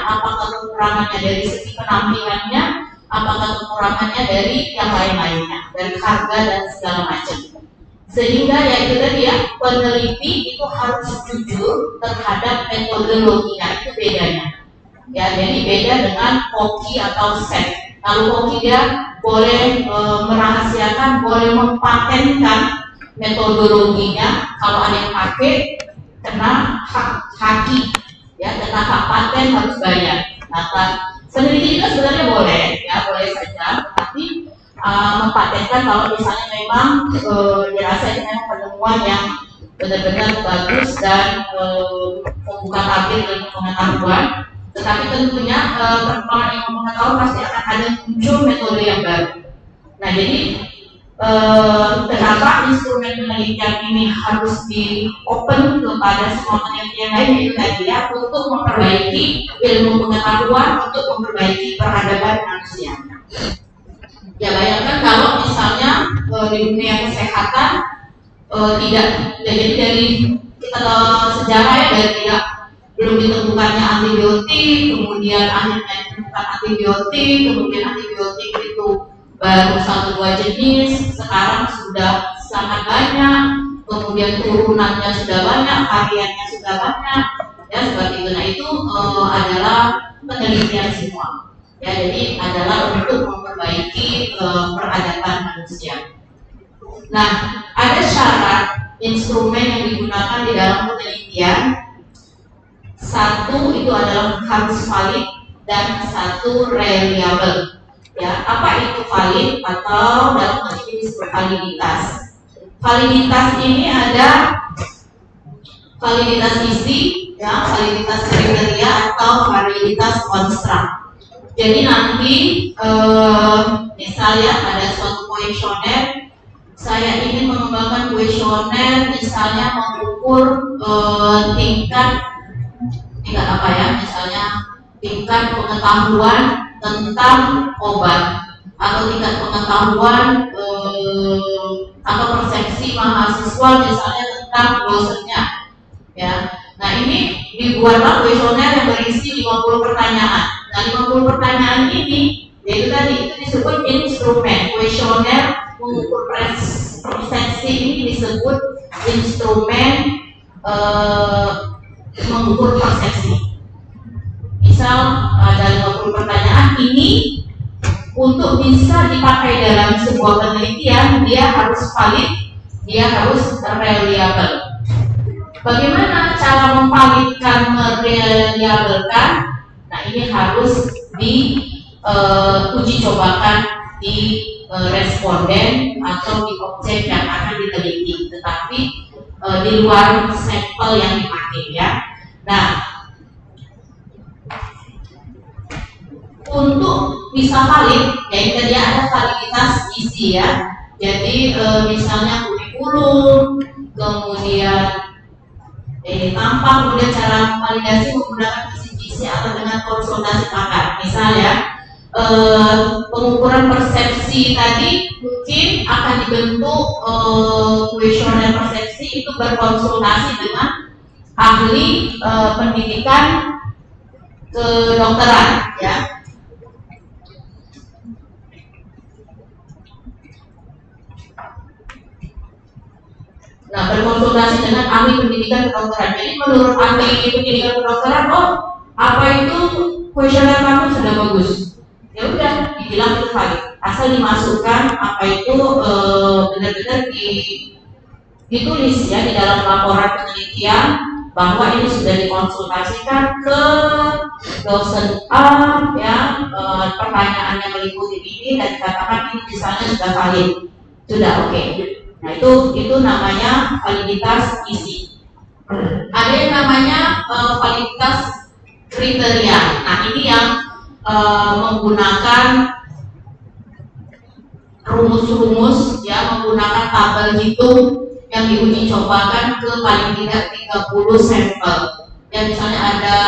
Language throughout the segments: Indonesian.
apakah kekurangannya dari segi penampilannya, apakah kekurangannya dari yang lain-lainnya, dari harga dan segala macam. Sehingga ya itu tadi ya, peneliti itu harus jujur terhadap metodologinya, itu bedanya. Ya, jadi beda dengan koki atau set. Kalau koki dia boleh merahasiakan, boleh mempatenkan metodologinya. Kalau ada yang pakai, kena haki, ya, kena hak paten, harus bayar. Nah, peneliti juga sebenarnya boleh, ya, boleh saja, tapi mempatenkan kalau misalnya memang dirasa ini memang penemuan yang benar-benar bagus dan membuka tabir ilmu pengetahuan. Tetapi tentunya perkembangan ilmu pengetahuan pasti akan ada muncul metode yang baru. Nah, jadi kenapa instrumen penelitian ini harus di open kepada semua penelitian lain, yaitu tadi ya, untuk memperbaiki ilmu pengetahuan, untuk memperbaiki peradaban manusia. Ya, bayangkan kalau misalnya di dunia kesehatan tidak, jadi dari kita sejarah ya, dari tidak belum ditemukannya antibiotik, kemudian akhirnya ditemukan antibiotik, kemudian antibiotik itu baru 1-2 jenis, sekarang sudah sangat banyak, kemudian turunannya sudah banyak, variannya sudah banyak, ya seperti itu. Nah, itu adalah penelitian semua. Ya, jadi adalah untuk memperbaiki peradaban manusia. Nah, ada syarat instrumen yang digunakan di dalam penelitian. Satu itu adalah harus valid dan satu reliable. Ya, apa itu valid atau dalam hal ini disebut validitas. Validitas ini ada validitas isi, ya, validitas kriteria atau validitas konstruk. Jadi nanti misalnya ada suatu kuesioner, saya ingin mengembangkan kuesioner misalnya mengukur tingkat apa ya, misalnya tingkat pengetahuan tentang obat atau tingkat pengetahuan atau persepsi mahasiswa misalnya tentang dosennya, ya. Nah, ini dibuatlah kuesioner yang berisi 50 pertanyaan. Nah, 50 pertanyaan ini, yaitu tadi itu disebut instrumen. Kuesioner mengukur persepsi ini disebut instrumen mengukur persepsi. Misal ada 50 pertanyaan ini, untuk bisa dipakai dalam sebuah penelitian, dia harus valid, dia harus reliable. Bagaimana cara memvalidkan, mereliabelkan? Nah, ini harus diuji cobakan di responden atau di objek yang akan diteliti, tetapi di luar sampel yang dipakai, ya. Nah, untuk bisa valid, ya dia ada validitas isi, ya. Jadi misalnya kurikulum, kemudian tampak, kemudian cara validasi menggunakan kisi-kisi atau dengan konsultasi pakar. Misalnya pengukuran persepsi tadi mungkin akan dibentuk kuesioner persepsi itu berkonsultasi dengan ahli pendidikan kedokteran, ya. Nah, berkonsultasi dengan ahli pendidikan kedokteran. Jadi menurut ahli pendidikan kedokteran, oh, apa itu kuesioner kamu sudah bagus. Ya udah, dibilang itu valid. Asal dimasukkan apa itu benar-benar ditulis, ya, di dalam laporan penelitian bahwa ini sudah dikonsultasikan ke dosen A, ya, pertanyaannya meliputi ini dan dikatakan ini misalnya sudah valid, sudah oke. Nah, itu namanya validitas isi. Ada yang namanya validitas kriteria. Nah, ini yang menggunakan rumus-rumus, ya, menggunakan tabel hitung yang diuji cobakan ke paling tidak 30 sampel. Ya, misalnya ada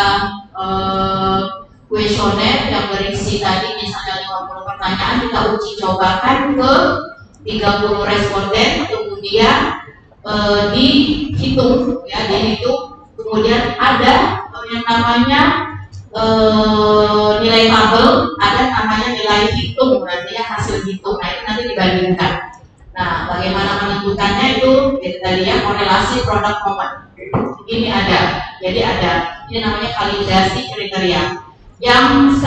kuesioner yang berisi tadi misalnya 50 pertanyaan, kita uji cobakan ke 30 responden, kemudian dihitung, ya, dihitung. Kemudian ada yang namanya nilai tabel, ada namanya nilai hitung, berarti ya hasil hitung. Nah itu nanti dibandingkan. Nah bagaimana menentukannya itu kita lihat korelasi produk momen. Ini ada, jadi ada. Ini namanya validasi kriteria. Yang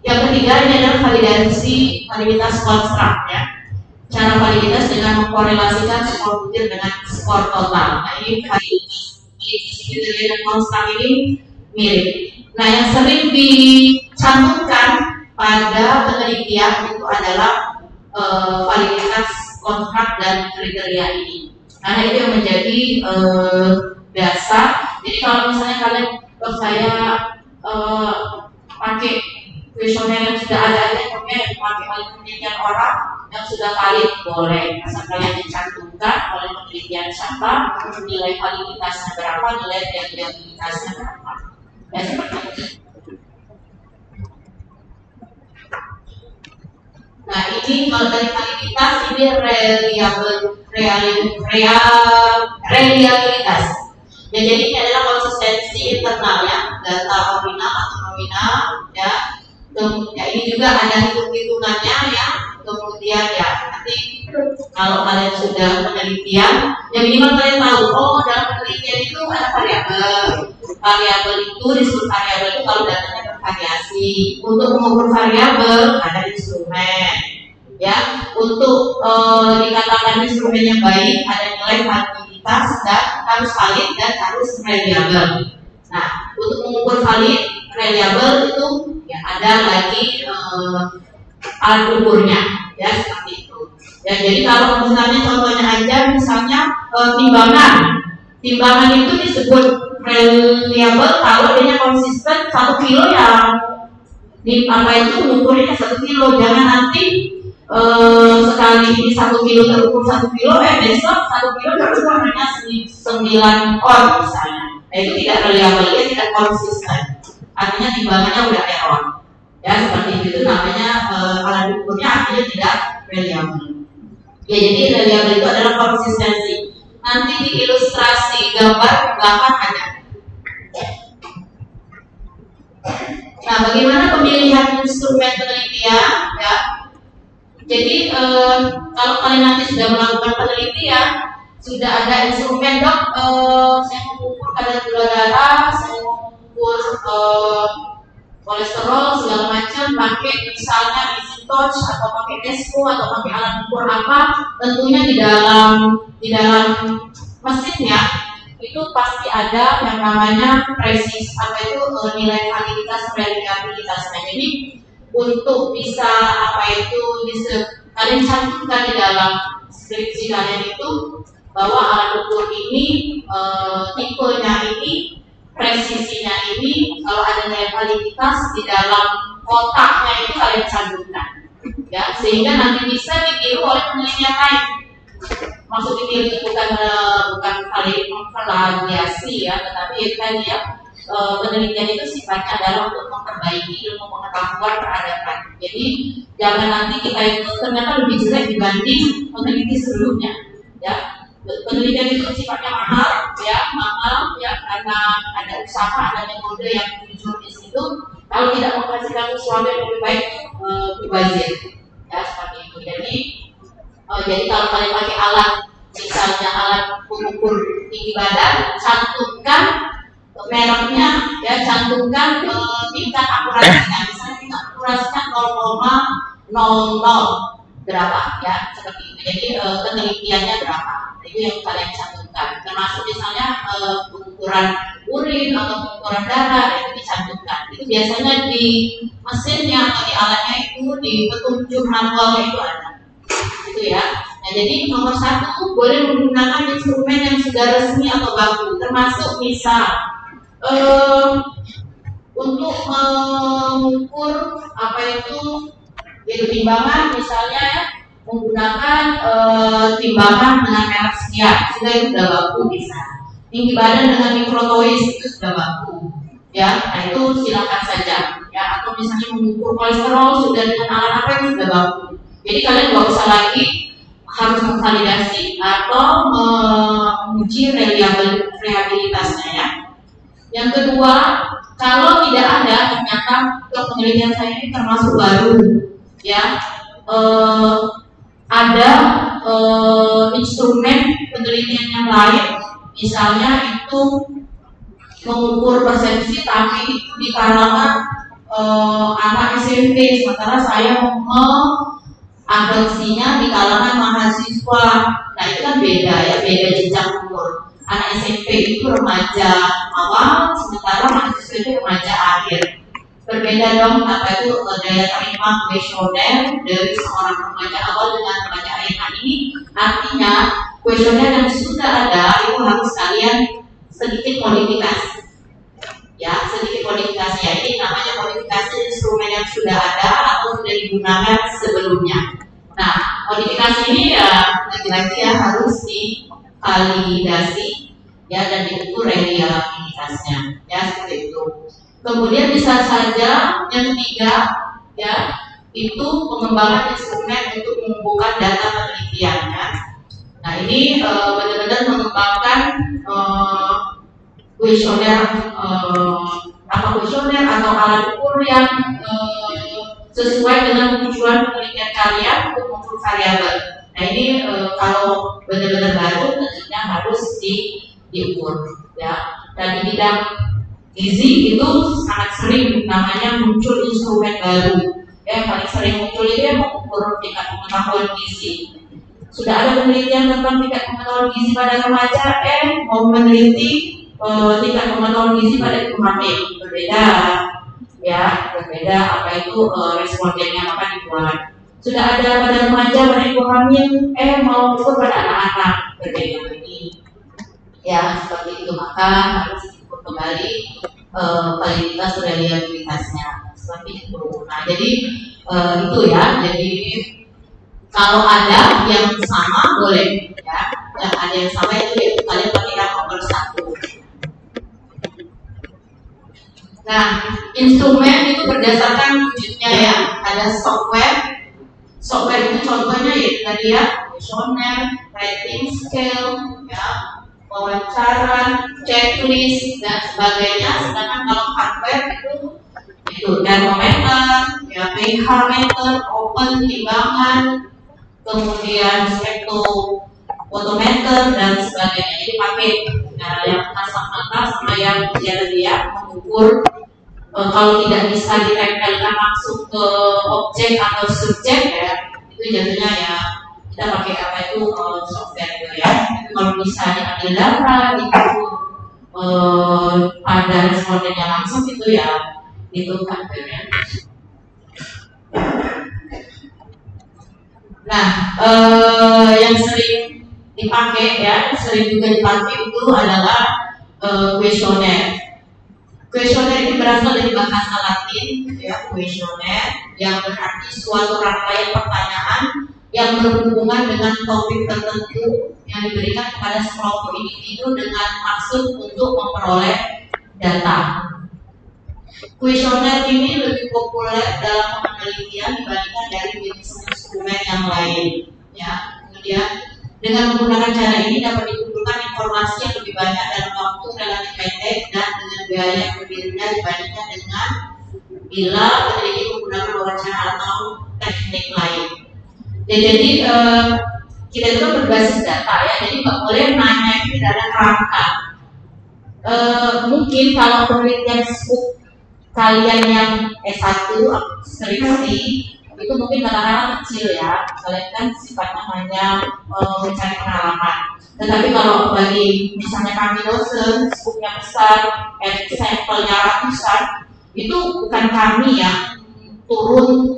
ketiga ini adalah validasi validitas konstruk ya. Cara validitas dengan mengkorelasikan skor butir dengan skor total. Nah ini validasi kriteria dan konstruk ini mirip. Nah yang sering dicantumkan pada penelitian itu adalah validitas kontrak dan kriteria ini. Karena itu yang menjadi dasar. Jadi kalau misalnya kalian saya pakai kuesioner yang sudah ada aja, pakai penelitian orang yang sudah valid boleh, asal kalian dicantumkan oleh penelitian siapa, nilai validitasnya berapa, nilai reliabilitasnya berapa. Ya seperti itu. Nah ini kalau dari validitas ini reliabilitas. Ya, jadi ini adalah konsistensi internal ya, data nominal atau nominal ya. Ya ini juga ada hitung-hitungannya ya. Kemudian ya nanti kalau kalian sudah penelitian, ya minimal kalian tahu oh dalam penelitian itu ada variabel itu disebut variabel itu kalau datanya bervariasi. Untuk mengukur variabel ada instrumen ya. Untuk dikatakan instrumen yang baik ada nilai validitas dan harus valid dan harus reliable. Nah untuk mengukur valid reliable itu ya ada lagi alat ukurnya ya seperti itu. Ya jadi kalau misalnya contohnya aja misalnya timbangan itu disebut reliable kalau dia konsisten 1 kilo ya di apa itu mengukurnya 1 kilo. Jangan nanti sekali ini 1 kilo terukur 1 kilo besok 1 kilo terukur hanya 9 on misalnya. Nah itu tidak reliable, dia tidak konsisten. Artinya timbangannya udah error. Ya seperti itu namanya alat ukurnya artinya tidak reliable. Ya jadi reliable itu adalah konsistensi. Nanti di ilustrasi gambar belakang ada. Nah bagaimana pemilihan instrumen penelitian ya. Jadi kalau kalian nanti sudah melakukan penelitian sudah ada instrumen dok, saya mengukur kadar gula darah, saya mengukur kolesterol segala macam pakai misalnya easy touch atau pakai Nesco atau pakai alat ukur apa, tentunya di dalam mesinnya itu pasti ada yang namanya presis apa itu nilai validitas reliabilitasnya. Jadi untuk bisa apa itu kalian cantumkan di dalam skripsi kalian itu bahwa alat ukur ini tipenya ini presisinya ini kalau ada nilai validitas di dalam kotaknya itu kalian cantumkan ya sehingga nanti bisa ditiru oleh penelitian lain. Maksud ditiru itu bukan plagiasi ya, tetapi ya tadi ya penelitian itu sifatnya adalah untuk memperbaiki ilmu pengetahuan peradaban. Jadi jangan nanti kita itu ternyata lebih jelek dibanding peneliti sebelumnya ya. Penelitian itu sifatnya mahal ya karena ada usaha, ada metode yang jujur di situ. Kalau tidak menghasilkan sesuatu yang lebih baik berbazir ya seperti itu. Jadi kalau kalian pakai alat misalnya alat pengukur tinggi badan, cantumkan mereknya ya, cantumkan tingkat akurasinya. Misalnya tingkat akurasinya 0,00 berapa ya seperti itu. Jadi penelitiannya berapa? Itu yang kalian cantumkan. Termasuk misalnya pengukuran urin atau pengukuran darah itu dicantumkan. Itu biasanya di mesinnya atau di alatnya itu di petunjuk manualnya itu ada. Itu ya. Nah jadi nomor 1 boleh menggunakan instrumen yang sudah resmi atau baku. Termasuk misal untuk mengukur apa itu timbangan misalnya menggunakan timbangan dengan merek sekian sudah itu sudah baku bisa. Tinggi badan dengan mikrotois itu sudah baku ya. Nah itu silakan saja ya. Atau misalnya mengukur kolesterol sudah dengan alat apa itu sudah baku. Jadi kalian nggak usah lagi harus memvalidasi atau menguji reliabilitasnya ya. Yang kedua, kalau tidak ada ternyata penelitian saya ini termasuk baru, ya. Ada instrumen penelitian yang lain, misalnya itu mengukur persepsi tapi di kalangan anak SMP, sementara saya mengadopsinya di kalangan mahasiswa. Nah itu kan beda ya, beda jenjang umur. Anak SMP itu remaja awal, sementara mahasiswa itu remaja akhir. Berbeda dong, apa itu daya terima kuesioner dari seorang remaja awal dengan remaja akhir. Nah ini artinya kuesioner yang sudah ada itu harus kalian sedikit modifikasi. Ya, sedikit modifikasi. Ya, ini namanya modifikasi instrumen yang sudah ada atau sudah digunakan sebelumnya. Nah, modifikasi ini ya lagi-lagi ya harus divalidasi ya dan diukur reliabilitasnya. Ya, seperti itu. Kemudian bisa saja yang ketiga ya itu pengembangan instrumen untuk mengumpulkan data penelitian ya. Nah, ini benar-benar mengembangkan kuesioner kuesioner atau alat ukur yang sesuai dengan tujuan penelitian kalian untuk mengukur variabel. Nah ini kalau benar-benar baru tentunya harus diukur ya. Dan di bidang gizi itu sangat sering namanya muncul instrumen baru. Yang paling sering muncul itu yang mengukur tingkat pengetahuan gizi. Sudah ada penelitian tentang tingkat pengetahuan gizi pada remaja, mau meneliti tingkat pengetahuan gizi pada ibu hamil. Berbeda ya, berbeda apa itu respondennya maka dibuat. Sudah ada pada remaja pada ibu hamil, mau ukur pada anak-anak. Berbeda lagi ya, seperti itu. Maka harus diukur kembali validitas reliabilitasnya seperti itu. Nah jadi itu ya, jadi kalau ada yang sama boleh ya, yang ada yang sama itu kalian pakai yang nomor 1. Nah, instrumen itu berdasarkan wujudnya ya. Ada software. Software itu contohnya ya tadi ya, kuesioner, rating scale, ya, wawancara, checklist dan sebagainya. Sedangkan kalau hardware itu termometer, ya, pH meter, open timbangan, kemudian spektrofotometer dan sebagainya. Jadi pakai yang atas sama yang dia mengukur. Kalau tidak bisa ditempelkan langsung ke objek atau subjek ya, itu jadinya ya kita pakai apa itu software gitu ya. Tapi kalau bisa diambil data itu pada respondennya langsung itu ya itu hardware ya. Nah, yang sering dipakai ya, sering juga dipakai itu adalah kuesioner. Kuesioner ini berasal dari bahasa Latin ya, kuesioner yang berarti suatu rangkaian pertanyaan yang berhubungan dengan topik tertentu yang diberikan kepada sekelompok individu dengan maksud untuk memperoleh data. Kuesioner ini lebih populer dalam penelitian dibandingkan dari jenis instrumen yang lain. Ya, kemudian dengan menggunakan cara ini dapat dikumpulkan informasi yang lebih banyak dalam waktu relatif pendek dan dengan biaya yang lebih rendah dibandingkan dengan bila peneliti menggunakan wawancara atau teknik lain. Ya, jadi kita itu berbasis data ya, jadi nggak boleh nanya itu dalam rangka. Mungkin kalau penelitian kalian yang S1 skripsi itu mungkin kadang-kadang kecil ya, kalian kan sifatnya hanya mencari pengalaman. Tetapi kalau bagi misalnya kami dosen, skupnya besar, sampelnya ratusan, itu bukan kami yang turun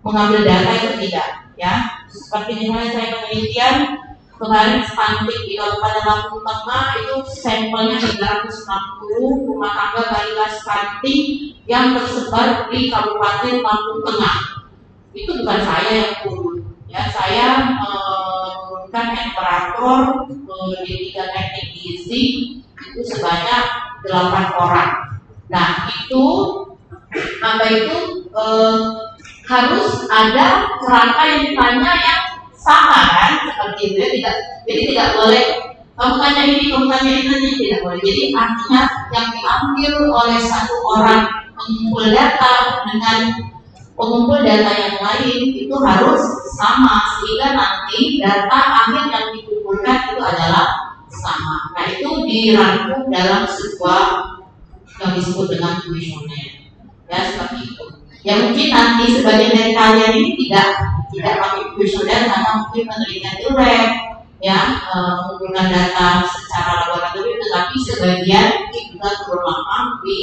mengambil data itu tidak, ya. Seperti misalnya saya penelitian kemarin stunting di Kabupaten Lampung Tengah itu sampelnya 360 rumah tangga balita stunting yang tersebar di Kabupaten Lampung Tengah. Itu bukan saya yang turun, ya. Saya menurunkan operator di 3 teknik gizi itu sebanyak 8 orang. Nah itu harus ada kerangka yang ditanya yang sama kan, seperti itu ya. Jadi tidak boleh kamu tanya ini, tidak boleh. Jadi artinya yang diambil oleh satu orang mengumpul data dengan pengumpul data yang lain itu harus sama, sehingga nanti data akhir yang dikumpulkan itu adalah sama. Nah, itu dirangkum dalam sebuah yang disebut dengan kuesioner, ya seperti itu. Ya mungkin nanti sebagian dari kalian ini tidak pakai kuesioner karena mungkin penelitian di lab, ya mengumpulkan data secara laboratorium, tetapi sebagian juga turun lapangan di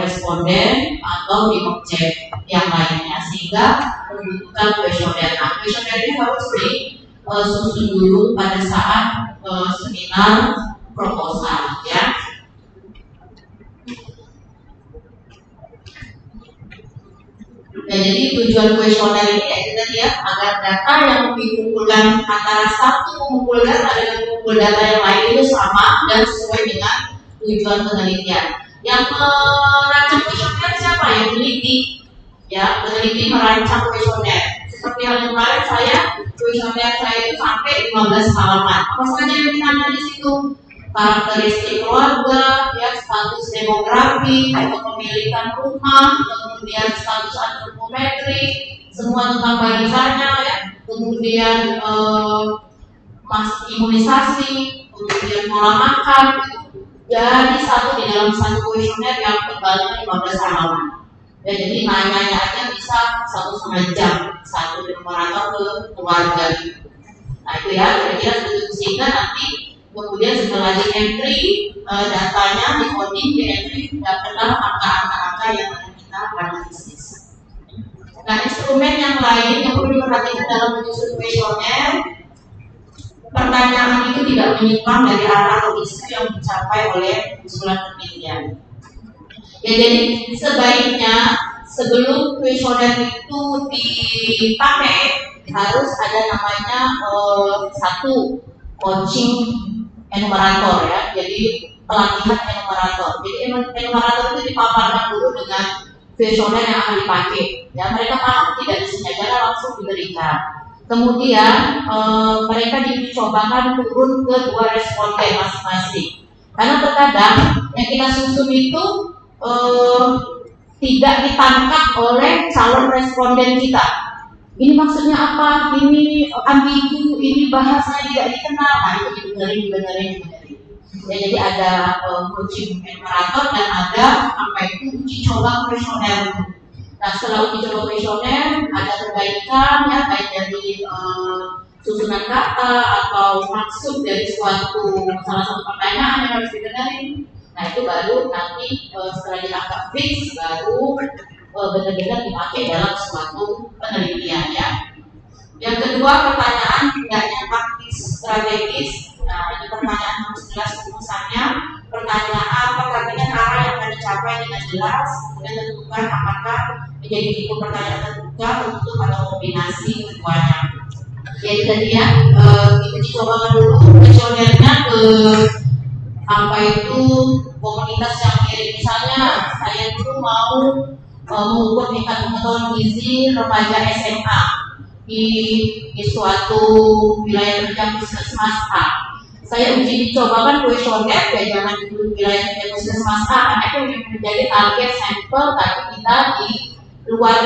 responden atau di objek yang lainnya, sehingga membutuhkan kuesioner. Nah, kuesioner ini harus disusun dulu pada saat seminar proposal, ya. Nah, jadi tujuan kuesioner ini ya kita lihat agar data yang dikumpulkan antara satu pengumpul data dengan pengumpul data yang lain itu sama dan sesuai dengan tujuan penelitian. Yang merancang kuesioner siapa? Yang peneliti. Ya, peneliti merancang kuesioner. Seperti yang kemarin kuesioner saya itu sampai 15 halaman. Apa saja yang ditanya di situ? Karakteristik keluarga, ya, status demografi, kepemilikan rumah, kemudian status antropometri, semua tentang barisannya, ya, kemudian imunisasi, kemudian pola makan, jadi satu di dalam satu kuesioner yang tebalnya 15 halaman. Ya, jadi nanya aja bisa 1,5 jam satu numerator ke keluarga. Nah itu ya, kira-kira seperti sehingga nanti kemudian setelah di entry datanya di coding, di entry dapatlah angka-angka yang akan kita analisis. Nah, instrumen yang lain yang perlu diperhatikan dalam menyusun kuesioner, pertanyaan itu tidak menyimpang dari arah atau isu yang dicapai oleh usulan penelitian. Ya, jadi sebaiknya sebelum kuesioner itu dipakai harus ada namanya satu coaching enumerator, ya. Jadi pelatihan enumerator. Jadi enumerator itu dipaparkan dulu dengan kuesioner yang akan dipakai. Ya, mereka paham tidak isinya, jangan langsung diberikan. Kemudian mereka dicobakan turun ke 2 responden masing-masing. Karena terkadang yang kita susun itu tidak ditangkap oleh calon responden kita. Ini maksudnya apa? Ini ambigu, ini bahasanya tidak dikenal. Nah, itu dibenerin. Ya, jadi ada coaching enumerator dan ada uji coba kuesioner. Nah, setelah uji coba kuesioner ada perbaikan, ya, baik dari susunan kata atau maksud dari salah satu pertanyaan yang harus dibenerin. Nah, itu baru nanti setelah dianggap fix baru benar-benar dipakai dalam suatu penelitian, ya. Yang kedua, pertanyaan tidaknya taktis strategis. Nah, ini pertanyaan harus jelas rumusannya. Pertanyaan perhatikan arah yang akan dicapai dengan jelas, kemudian tentukan apakah menjadi tipe pertanyaan terbuka untuk atau kombinasi keduanya. Jadi tadi ya, kita coba dulu kuesionernya ke komunitas yang kirim. Misalnya saya dulu mau mengukur tingkat pengetahuan gizi remaja SMA di suatu wilayah kerja puskesmas A. Saya uji dicobakan kuesioner, ya jangan di wilayah kerja puskesmas A karena itu menjadi target sampel, tapi kita di luar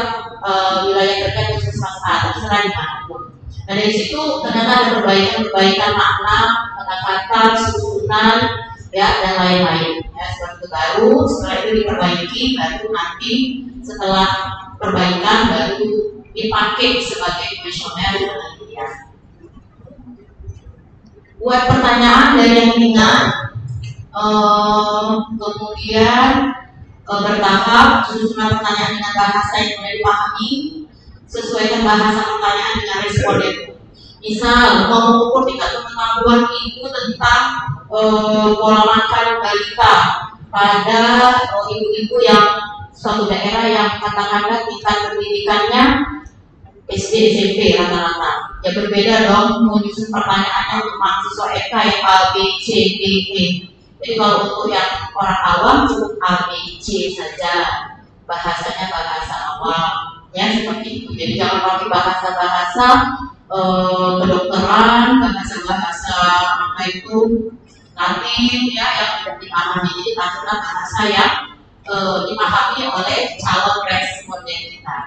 wilayah kerja puskesmas A, terserah dimanapun. Nah, dari situ ternyata ada perbaikan makna, kata-kata, susunan, ya, dan lain-lain. Ya, seperti itu baru, setelah itu diperbaiki, baru nanti setelah perbaikan baru dipakai sebagai kuesioner penelitian. Buat pertanyaan dari yang ringan, kemudian bertahap, susunan pertanyaan dengan bahasa yang mudah dipahami, sesuaikan bahasa pertanyaan dengan responden. Misal, mau mengukur tingkat pengetahuan ibu tentang pola makan balita pada ibu-ibu yang suatu daerah yang katakanlah tingkat pendidikannya SD SMP rata-rata. Ya berbeda dong menyusun pertanyaannya untuk mahasiswa EK yang A, B, C, D, E. Jadi kalau untuk yang orang awam cukup A, B, C saja, bahasanya bahasa awam, ya seperti itu. Jadi jangan pakai bahasa-bahasa kedokteran, bahasa-bahasa nanti ya yang tidak dipahami. Jadi takutlah bahasa yang dipahami oleh calon responden kita.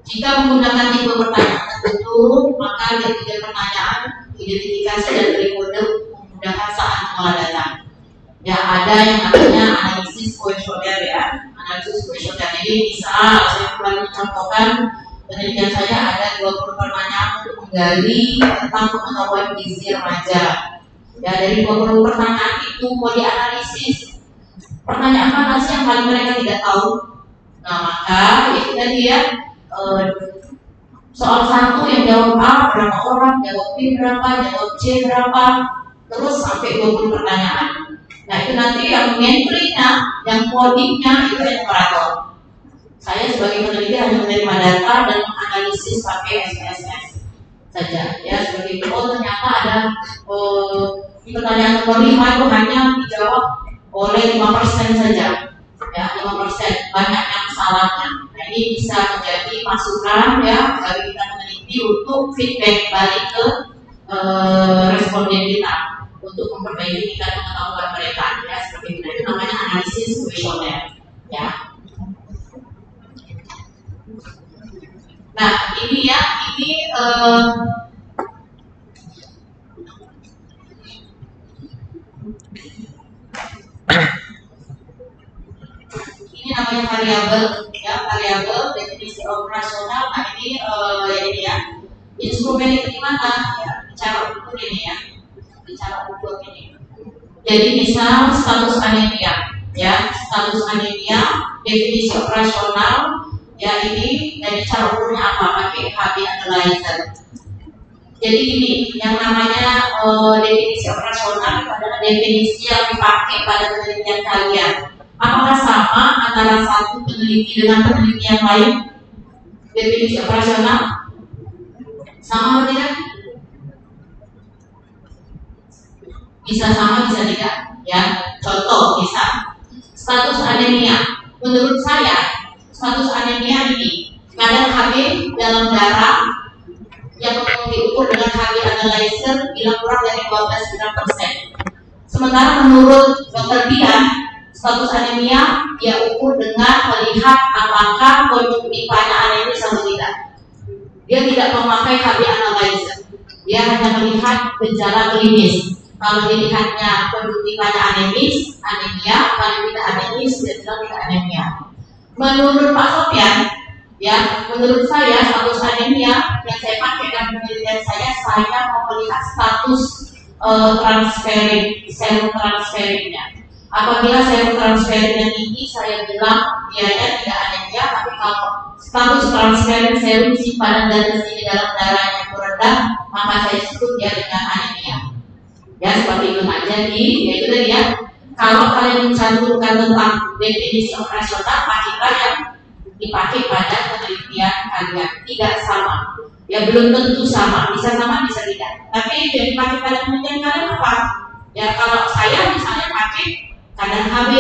Jika menggunakan tipe pertanyaan tertentu, maka ada 3 pertanyaan identifikasi dan beri kode memudahkan saat mengolah data. Ya, ada yang namanya analisis kuesioner ya. Analisis kuesioner. Jadi misal saya kembali mencontohkan penelitian saya ada 20 pertanyaan untuk menggali tentang pengetahuan gizi remaja. Ya, dari 20 pertanyaan itu mau dianalisis. Pertanyaan mana sih yang paling mereka tidak tahu? Nah, maka itu tadi ya, soal 1 yang jawab A berapa orang, jawab B berapa, jawab C berapa, terus sampai 20 pertanyaan. Nah, itu nanti yang mengentrinya, yang codingnya itu yang operator. Saya sebagai peneliti hanya menerima data dan menganalisis pakai SPSS saja. Ya, seperti itu. Oh, ternyata ada di pertanyaan nomor 5 itu hanya dijawab oleh 5% saja. Ya, 5%, banyak yang salahnya. Nah, ini bisa menjadi masukan ya dari kita peneliti untuk feedback balik ke responden kita untuk memperbaiki tingkat pengetahuan mereka ya, seperti itu. Namanya analisis kuesioner ya. Nah, ini ya, ini namanya variabel ya, variabel definisi operasional. Nah, ini ya, instrumen itu gimana ya, cara ukur ini ya, cara ukur ini. Jadi misal status anemia ya, status anemia definisi operasional ya, ini dari cara ukurnya apa, pakai HB analyzer. Jadi ini yang namanya definisi operasional adalah definisi yang dipakai pada penelitian kalian. Apakah sama antara satu peneliti dengan peneliti yang lain? Definisi operasional sama atau tidak? Bisa sama, bisa tidak ya. Contoh misal status anemia. Menurut saya status anemia ini kadar HB dalam darah yang diukur dengan HB analyzer bila kurang dari 12,9%. Sementara menurut dokter Dian, status anemia dia ukur dengan melihat apakah konjungtivanya anemis atau tidak. Dia tidak memakai HB analyzer. Dia hanya melihat gejala klinis. Kalau dilihatnya konjungtivanya anemis, anemia. Kalau tidak anemis, dia bilang tidak anemia. Menurut Pak Sofian, ya, menurut saya status anemia yang saya pakai dalam penelitian saya mau melihat status transferin, serum transferinnya. Apabila serum transferinnya tinggi, saya bilang dia tidak anemia. Tapi kalau status transferin serum simpanan darah di dalam darahnya itu rendah, maka saya sebut dia dengan anemia. Ya, seperti itu. Nah, jadi yaitu tadi ya, kalau kalian mencantumkan tentang definisi operasional, pakailah yang dipakai pada penelitian kalian. Tidak sama. Ya, belum tentu sama. Bisa sama, bisa tidak. Tapi yang dipakai pada penelitian kalian apa? Ya, kalau saya misalnya pakai kadar HB,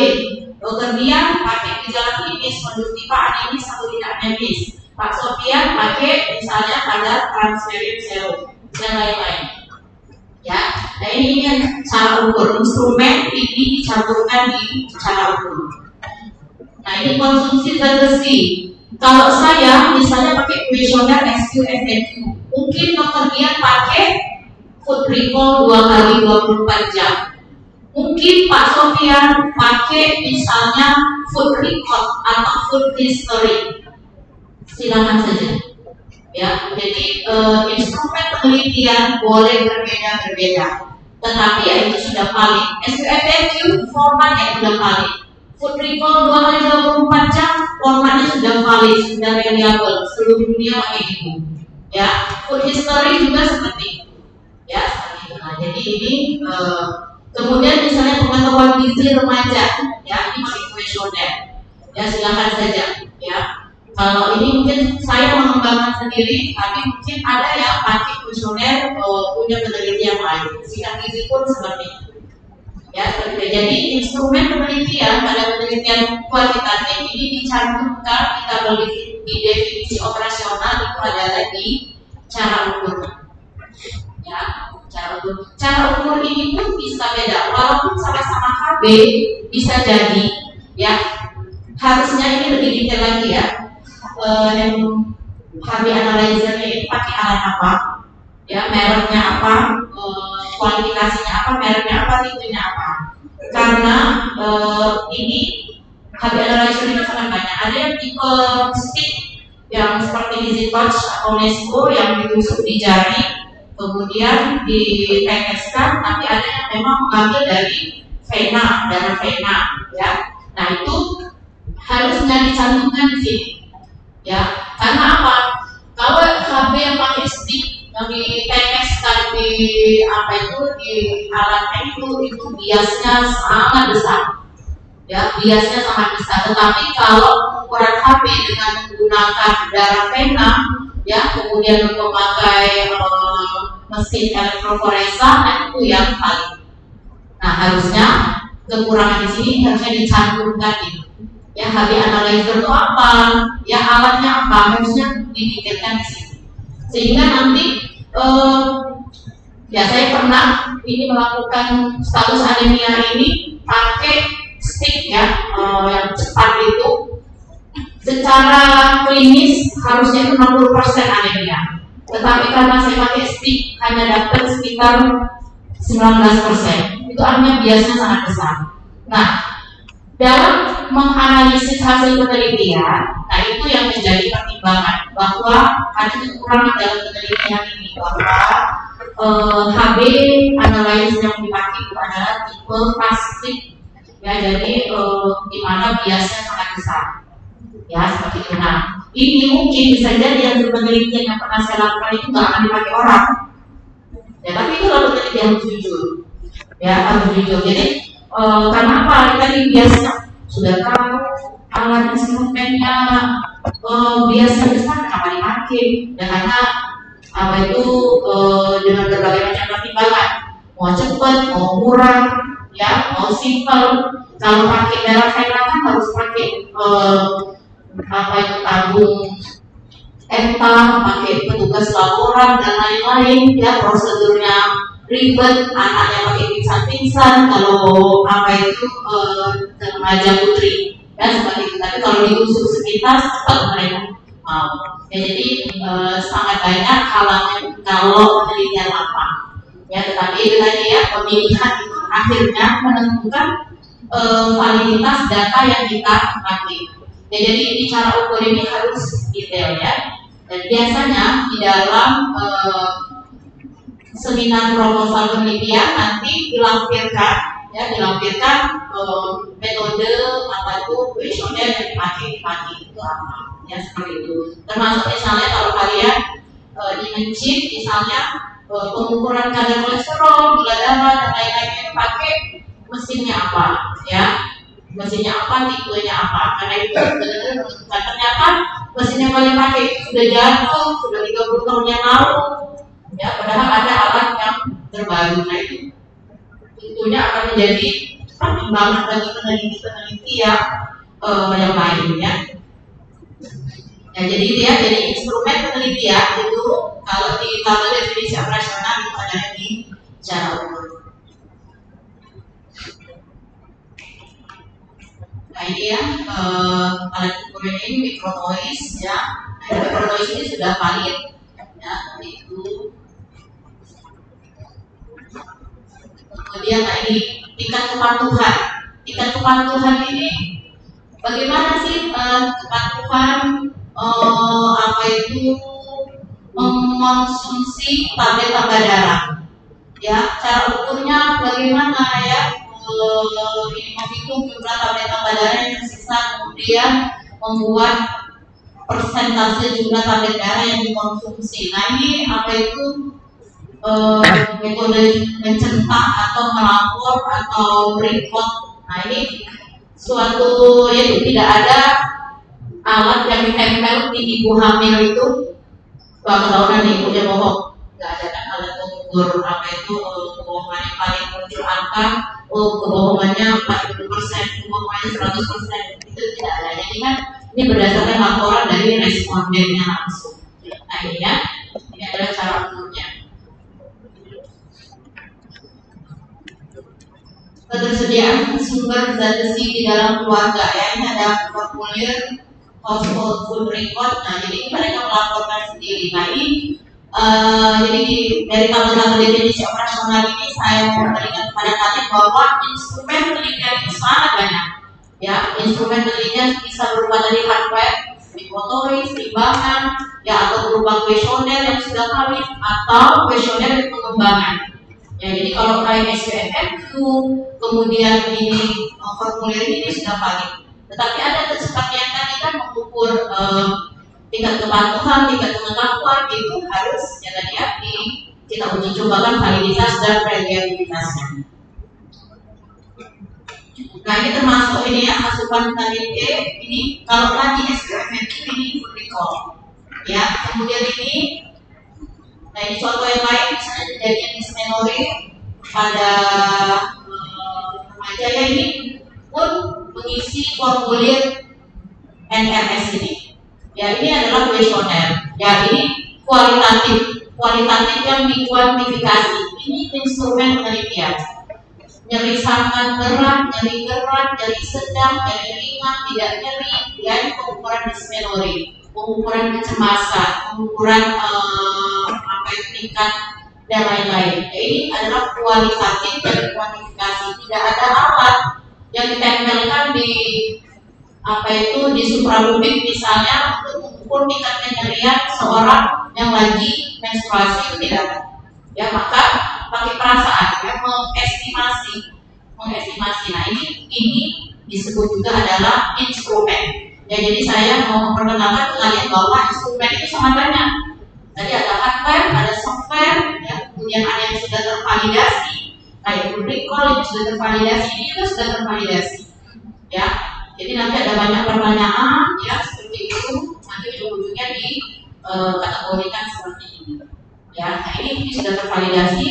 dokter Dian pakai gejala klinis, konjungtiva anemis atau tidak anemis. Pak Sofian pakai misalnya kadar transferin serum dan lain-lain. Ya, nah ini yang cara ukur. Instrumen ini dicampurkan di cara ukur. Nah, ini konsumsi zat besi. Kalau saya misalnya pakai kuesioner SQ-SNQ, mungkin dokter Dian pakai food recall 2 kali 24 jam. Mungkin Pak Sofian pakai misalnya food record atau food history. Silakan saja. Ya, jadi instrumen penelitian boleh berbeda-berbeda, tetapi ya itu sudah valid. SQ-SNQ formatnya sudah valid. Food recall 2 kali 24 jam formatnya sudah valid, sudah reliable, seluruh dunia pakai itu. Ya, food history juga seperti itu. Ya, seperti itu. Nah, jadi ini kemudian misalnya pengetahuan gizi remaja, ya, ini pakai kuesioner. Ya, silakan saja. Ya. Kalau ini mungkin saya mengembangkan sendiri, tapi mungkin ada yang pakai kuesioner punya penelitian lain. Sikat gizi pun seperti itu. Ya, seperti itu. Jadi instrumen penelitian pada penelitian kualitatif ini dicantumkan kita beli di definisi operasional itu adalah di cara ukurnya. Ya. Cara ukur ini pun bisa beda, walaupun sama-sama KB bisa jadi ya. Harusnya ini lebih detail lagi ya. Yang KB analyzer ini pakai alat apa? Ya, mereknya apa? Kualifikasinya apa? Mereknya apa? Tipenya apa? Karena ini KB analyzer ini sangat banyak. Ada yang tipe stick yang seperti EasyTouch atau Nesco yang ditusuk di jari, kemudian diteteskan, tapi ada yang memang mengambil dari vena, darah vena, ya. Nah itu harusnya dicantumkan di sini, ya. Karena apa? Kalau KB yang pakai stick yang diteteskan di apa itu di alatnya itu biasnya sangat besar. Ya, biasanya sangat besar. Tetapi kalau ukuran HP dengan menggunakan darah vena, ya, kemudian memakai mesin elektroforesa, nah itu yang paling. Nah, harusnya kekurangan di sini harusnya dicantumkan ini. Ya, HP analyzer itu apa? Ya, alatnya apa? Harusnya dipikirkan di sini. Sehingga nanti ya saya pernah ini melakukan status anemia ini pakai stick ya, yang cepat itu secara klinis harusnya 60% anemia, tetapi karena saya pakai stick hanya dapat sekitar 19%, itu artinya biasanya sangat besar. Nah, dalam menganalisis hasil penelitian, nah itu yang menjadi pertimbangan bahwa ada kekurangan dalam penelitian ini, bahwa HB analysis yang dipakai itu adalah tipe plastik. Ya, jadi di mana biasanya sangat besar, ya seperti itu. Nah, ini mungkin bisa jadi yang penelitian yang pernah saya lakukan itu nggak akan dipakai orang, ya tapi itu lalu penelitian harus jujur, ya harus jujur. Jadi karena apa? Tadi biasanya sudah tahu alat instrumennya biasa besar, kenapa dipakai? Ya karena apa itu dengan berbagai macam pertimbangan, mau cepat, mau murah, ya mau simpel. Kalau pakai darah vena kan harus pakai apa itu tabung ETA, pakai petugas laporan dan lain-lain, ya prosedurnya ribet, anaknya pakai pingsan-pingsan kalau apa itu remaja putri, ya seperti itu. Tapi kalau ditusuk sepintas cepat mereka mau. Ya, jadi sangat banyak halangan kalau penelitian lapang. Ya, tetapi itu tadi ya, pemilihan itu akhirnya menentukan validitas data yang kita pakai. Ya, jadi cara ukur ini harus detail ya. Dan biasanya di dalam seminar proposal penelitian nanti dilampirkan metode apa itu kuesioner yang dipakai itu apa, ya seperti itu. Termasuk misalnya kalau kalian di misalnya pengukuran kadar kolesterol, gula darah dan lain-lain itu pakai mesinnya apa, ya mesinnya apa, tipenya apa, karena itu benar-benar menentukan. Ternyata mesin yang kalian pakai itu sudah jatuh, sudah 30 tahun yang lalu, ya padahal ada alat yang terbaru. Nah itu tentunya akan menjadi pertimbangan bagi peneliti yang lainnya. Ya, jadi itu ya, jadi instrumen penelitian itu kalau di tabel definisi operasional itu ada di cara ukur. Nah ini ya alat ukur ini mikronoise ya. Nah, mikronoise ini sudah valid ya, itu. Kemudian ini tingkat kepatuhan. Tingkat kepatuhan ini bagaimana sih kepatuhan apa itu mengkonsumsi tablet tambah darah? Ya, cara ukurnya bagaimana ya? Ini menghitung jumlah tablet tambah darah yang tersisa, kemudian membuat persentase jumlah tablet darah yang dikonsumsi. Nah ini apa itu metode mencetak atau melapor atau report. Nah ini suatu yaitu tidak ada alat yang ditempel di ibu hamil itu ketahuan nih ibunya bohong. Nggak ada kan alat mengukur apa itu kebohongan yang paling muncul angka, kebohongannya 40%, kebohongannya 100%, itu tidak ada. Jadi kan ini berdasarkan laporan dari respondennya langsung. Nah ini ya, ini adalah cara ukurnya. ketersediaan sumber zat besi di dalam keluarga ya. Ini ada formulir household food record. Nah, jadi mereka melaporkan sendiri. Nah, ini jadi dari tabel-tabel definisi operasional ini saya mau berikan kepada kalian bahwa instrumen penelitian itu sangat banyak. Ya, instrumen penelitian bisa berupa dari hardware, motoris, timbangan, ya atau berupa kuesioner yang sudah valid atau kuesioner pengembangan. Ya, jadi kalau kayak SPMQ, kemudian ini formulir ini sudah valid. Tetapi ada seperti yang tadi kan mengukur tingkat kepatuhan, tingkat pengetahuan itu harus ya tadi ya kita uji cobakan validitas dan reliabilitasnya. Nah, ini termasuk ini ya asupan vitamin E. Ini kalau tadi SPMQ ini food recall. Ya, kemudian ini nah ini contoh yang lain misalnya kejadian dysmenorrhea pada remaja ya, ini pun mengisi formulir NRS ini. Ya, ini adalah kuesioner. Ya, ini kualitatif yang dikuantifikasi. Ini instrumen penelitian. Nyeri sangat berat, nyeri sedang, nyeri ringan, tidak nyeri, ya ini pengukuran dysmenorrhea, pengukuran kecemasan, pengukuran tingkat dan lain-lain. Jadi adalah kualitatif dan kuantifikasi. Tidak ada alat yang ditempelkan di di suprabubik misalnya untuk mengukur tingkat kenyerian seorang yang lagi menstruasi, itu tidak ada. Ya, maka pakai perasaan ya, mengestimasi. Nah, ini disebut juga adalah instrumen. Ya, jadi saya mau memperkenalkan ke kalian bahwa instrumen itu sangat banyak. Tadi ada hardware, ada software, ya, kemudian ada yang sudah tervalidasi, kayak food recall itu sudah tervalidasi, ini juga sudah tervalidasi. Ya, jadi nanti ada banyak pertanyaan, ya seperti itu, nanti ujung-ujungnya dikategorikan seperti ini. Ya, nah ini sudah tervalidasi,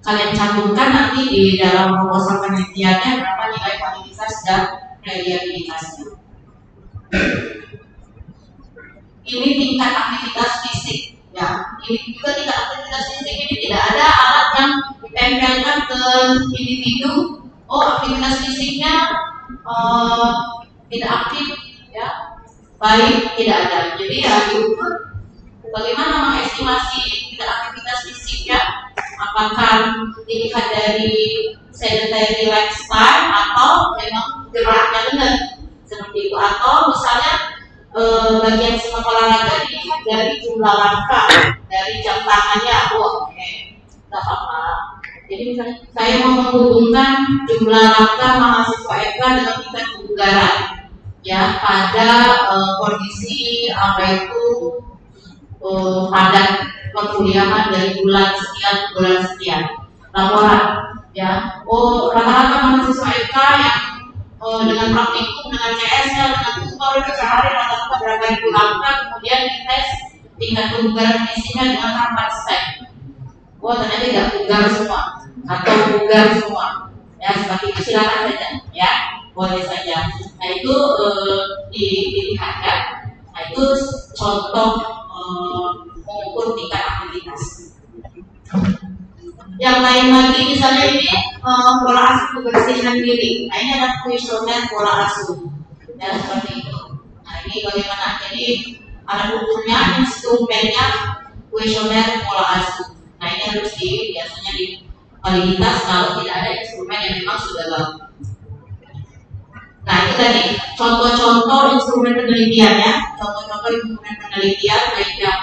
kalian cantumkan nanti di dalam proposal penelitiannya berapa nilai validitas dan reliabilitasnya. Ini tingkat aktivitas fisik. Ya, ini juga tingkat aktivitas fisik ini tidak ada alat yang ditempelkan ke individu. Oh, aktivitas fisiknya tidak aktif, ya, baik, tidak ada. Jadi ya diukur bagaimana mengestimasi tingkat aktivitas fisik ya. Apakah dilihat dari sedentary lifestyle atau memang geraknya benar seperti itu, atau misalnya bagian senam olahraga dilihat dari jumlah langkah, dari jam tangannya. Oke, nggak apa-apa. Jadi misalnya saya mau menghubungkan jumlah langkah mahasiswa FK dengan tingkat kebugaran, ya pada kondisi padat perkuliahan dari bulan sekian ke bulan sekian. Laporan, ya. Oh, rata-rata mahasiswa FK yang dengan praktikum, dengan CS-nya, dengan tutor itu sehari rata-rata berapa ribu langkah, kemudian dites tingkat kebugaran fisiknya dengan 4 step. Oh, ternyata tidak bugar semua atau bugar semua. Ya, seperti itu silakan saja, ya, boleh saja. Nah itu dilihat ya. Nah itu contoh mengukur tingkat aktivitas. Yang lain lagi misalnya ini pola asuh kebersihan diri. Nah ini adalah kuesioner pola asuh. Ya seperti itu. Nah ini bagaimana? Jadi alat ukurnya, instrumennya kuesioner pola asuh. Nah ini harus biasanya di validitas kalau tidak ada instrumen yang memang sudah lalu. Nah itu tadi contoh-contoh instrumen penelitian ya. Contoh-contoh instrumen penelitian baik yang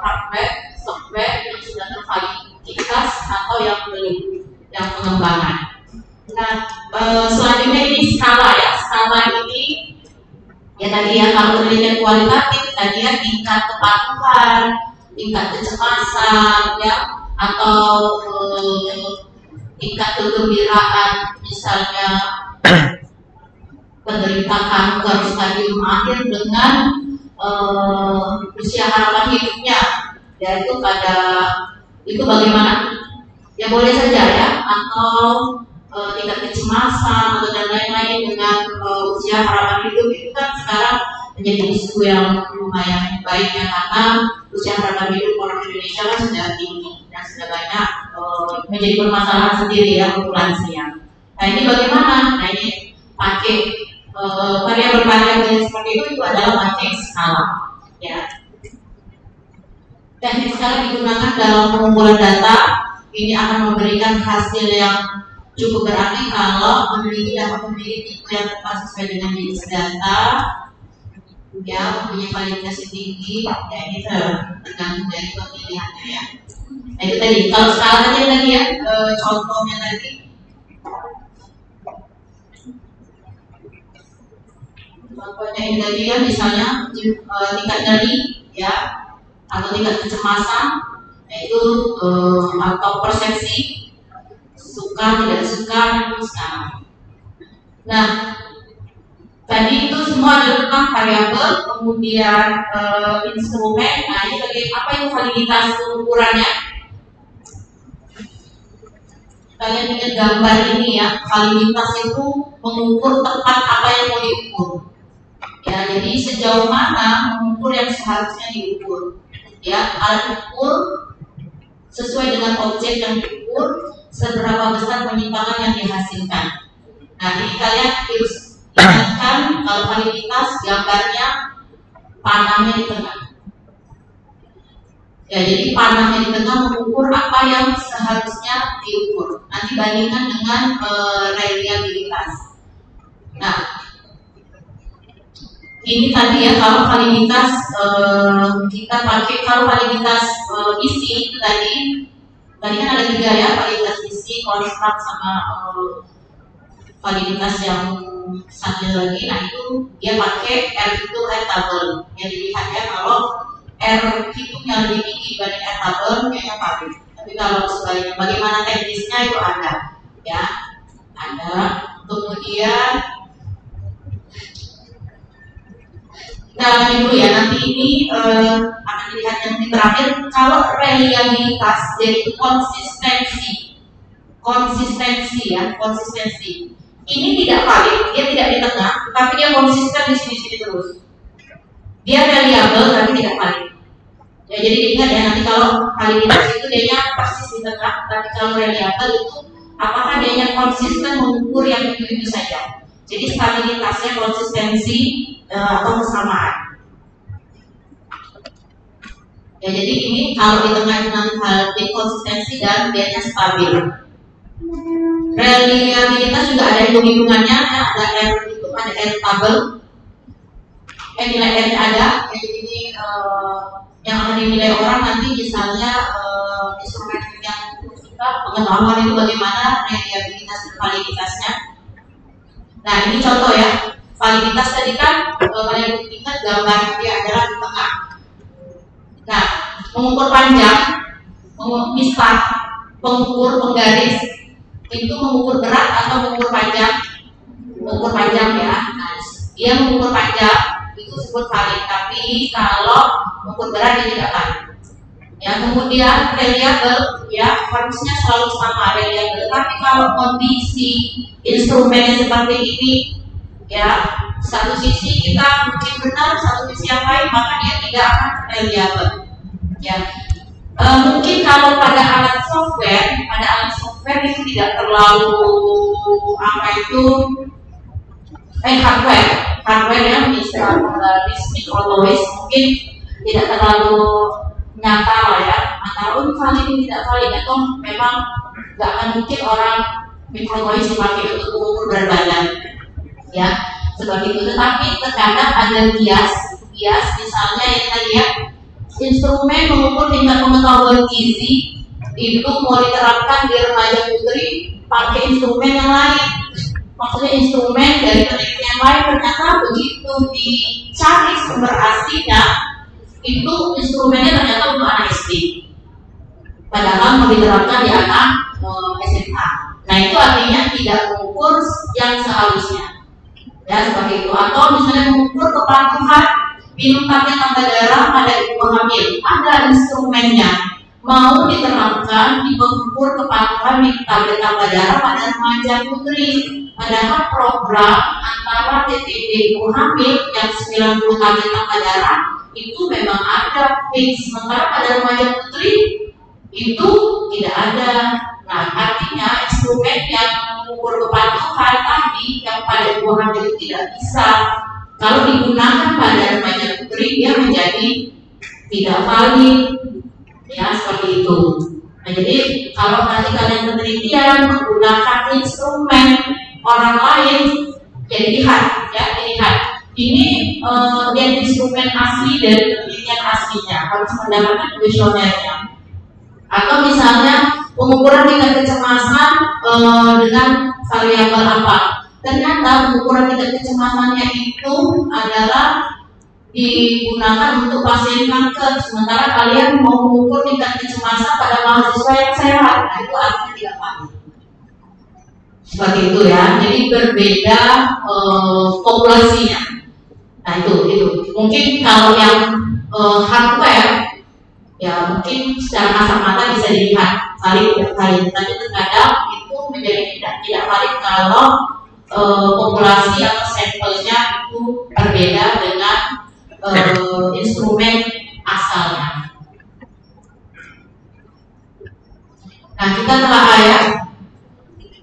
hardware, software yang sudah tervaliditas atau yang belum, yang pengembangan. Nah selanjutnya ini skala ya. Skala ini ya tadi ya, kalau penelitian kualitatif tadi ya tingkat kepatuhan, tingkat kecemasan ya, atau tingkat kegembiraan misalnya penderita kanker stadium akhir dengan usia harapan hidupnya, yaitu pada itu bagaimana? Ya boleh saja ya, atau tingkat kecemasan atau dan lain-lain dengan usia harapan hidup itu kan sekarang menjadi isu yang lumayan baik ya, karena usia harapan hidup orang Indonesia kan sudah tinggi dan sudah banyak menjadi permasalahan sendiri ya untuk lansia. Nah ini bagaimana? Nah ini pakai variabel seperti itu adalah pakai skala, ya. Teknik skala digunakan dalam pengumpulan data. Ini akan memberikan hasil yang cukup berarti kalau peneliti dapat memiliki yang tepat sesuai dengan jenis data, ya, mempunyai kualitas yang tinggi. Ya ini tergantung dari pemilihannya, ya. Nah itu tadi. Kalau skalanya tadi ya, contohnya tadi. Contohnya ini tadi ya, misalnya tingkat nyeri, ya, atau tingkat kecemasan, yaitu atau persepsi suka tidak suka itu sekarang. Nah, tadi itu semua adalah tentang variabel, kemudian instrumen. Nah, ini apa itu validitas pengukurannya? Kalian lihat gambar ini ya, validitas itu mengukur tepat apa yang mau diukur. Ya, jadi sejauh mana mengukur yang seharusnya diukur. Ya, alat ukur sesuai dengan objek yang diukur, seberapa besar penyimpangan yang dihasilkan. Nah, ini kalian harus ingatkan kalau validitas gambarnya panahnya di tengah. Ya, jadi panahnya di tengah mengukur apa yang seharusnya diukur. Nanti bandingkan dengan reliabilitas. Nah, ini tadi ya, kalau validitas kita pakai, kalau validitas isi itu tadi kan ada 3 ya, validitas isi, konstruk, sama validitas yang satu lagi. Nah itu dia pakai R itu R tabel. Yang dilihat ya, kalau R hitungnya lebih tinggi dibanding R tabel kayaknya pakai. Tapi kalau sebaliknya, bagaimana teknisnya itu ada, ya, ada. Kemudian nah itu ya, nanti ini akan dilihat yang di terakhir. Kalau reliabilitas, jadi konsistensi ya, konsistensi. Ini tidak valid, dia tidak di tengah, tapi dia konsisten di sini-sini terus. Dia reliable tapi tidak valid. Ya, jadi dilihat ya, nanti kalau validitas itu dia persis di tengah, tapi kalau reliable itu apakah dia konsisten mengukur yang itu saja. Jadi stabilitasnya, konsistensi atau kesamaan. Ya, jadi ini kalau di tengah itu nanti hal konsistensi dan dia stabil. Reliabilitas juga ada hitung-hitungannya, ya, ada R itu, ada R tabel. Nilai R ada, jadi ini yang akan dinilai orang nanti misalnya instrumen yang kita pengetahuan itu bagaimana reliabilitas dan validitasnya. Nah ini contoh ya, validitas tadi kan kalian ingat gambar dia adalah di tengah. Nah, mengukur panjang, misal pengukur penggaris itu mengukur berat atau mengukur panjang? Mengukur panjang ya. Nah, dia mengukur panjang itu disebut valid, tapi kalau mengukur berat dia tidak valid. Ya, kemudian reliable ya, harusnya selalu sama reliable, tapi kalau kondisi instrumennya seperti ini ya, satu sisi kita mungkin benar, satu sisi yang lain, maka dia tidak akan reliable. Ya, mungkin kalau pada alat software itu tidak terlalu hardware ya, misalnya microLOIS mungkin tidak terlalu nyata lah ya, antara valid tidak valid, atau memang nggak akan mungkin orang microLOIS dipakai untuk mengukur berat badan ya, seperti itu. Tetapi terkadang ada bias misalnya yang tadi ya, instrumen mengukur tingkat pengetahuan gizi itu mau diterapkan di remaja putri pakai instrumen yang lain. Maksudnya instrumen dari penelitian yang lain, ternyata begitu dicari sumber aslinya itu instrumennya ternyata untuk anak SD, padahal mau diterapkan di anak SMA. Nah itu artinya tidak mengukur yang seharusnya ya, seperti itu. Atau misalnya mengukur kepatuhan minum tablet tambah darah pada ibu hamil, ada instrumennya, mau diterapkan di mengukur kepatuhan minum tablet tambah darah pada remaja putri, padahal program antara TTD ibu hamil yang 90 tablet tambah darah itu memang ada fix, sementara pada remaja putri itu tidak ada. Nah artinya instrumen yang mengukur kepatuhan tadi yang pada buah itu tidak bisa, kalau digunakan pada remaja putri dia menjadi tidak valid, ya seperti itu. Nah, jadi kalau nanti kalian penelitian menggunakan instrumen orang lain, jadi lihat, ini lihat instrumen asli dari penelitian aslinya, harus mendapatkan kuesionernya. Atau misalnya pengukuran tingkat kecemasan dengan variabel apa? Ternyata pengukuran tingkat kecemasannya itu adalah digunakan untuk pasien kanker, sementara kalian mau mengukur tingkat kecemasan pada mahasiswa yang sehat, nah itu artinya tidak valid. Seperti itu ya, jadi berbeda populasinya. Nah itu mungkin kalau yang hardware ya mungkin secara kasat mata bisa dilihat valid tidak valid, tapi terkadang itu menjadi tidak valid kalau populasi atau sampelnya itu berbeda dengan instrumen asalnya. Nah kita telah ayat,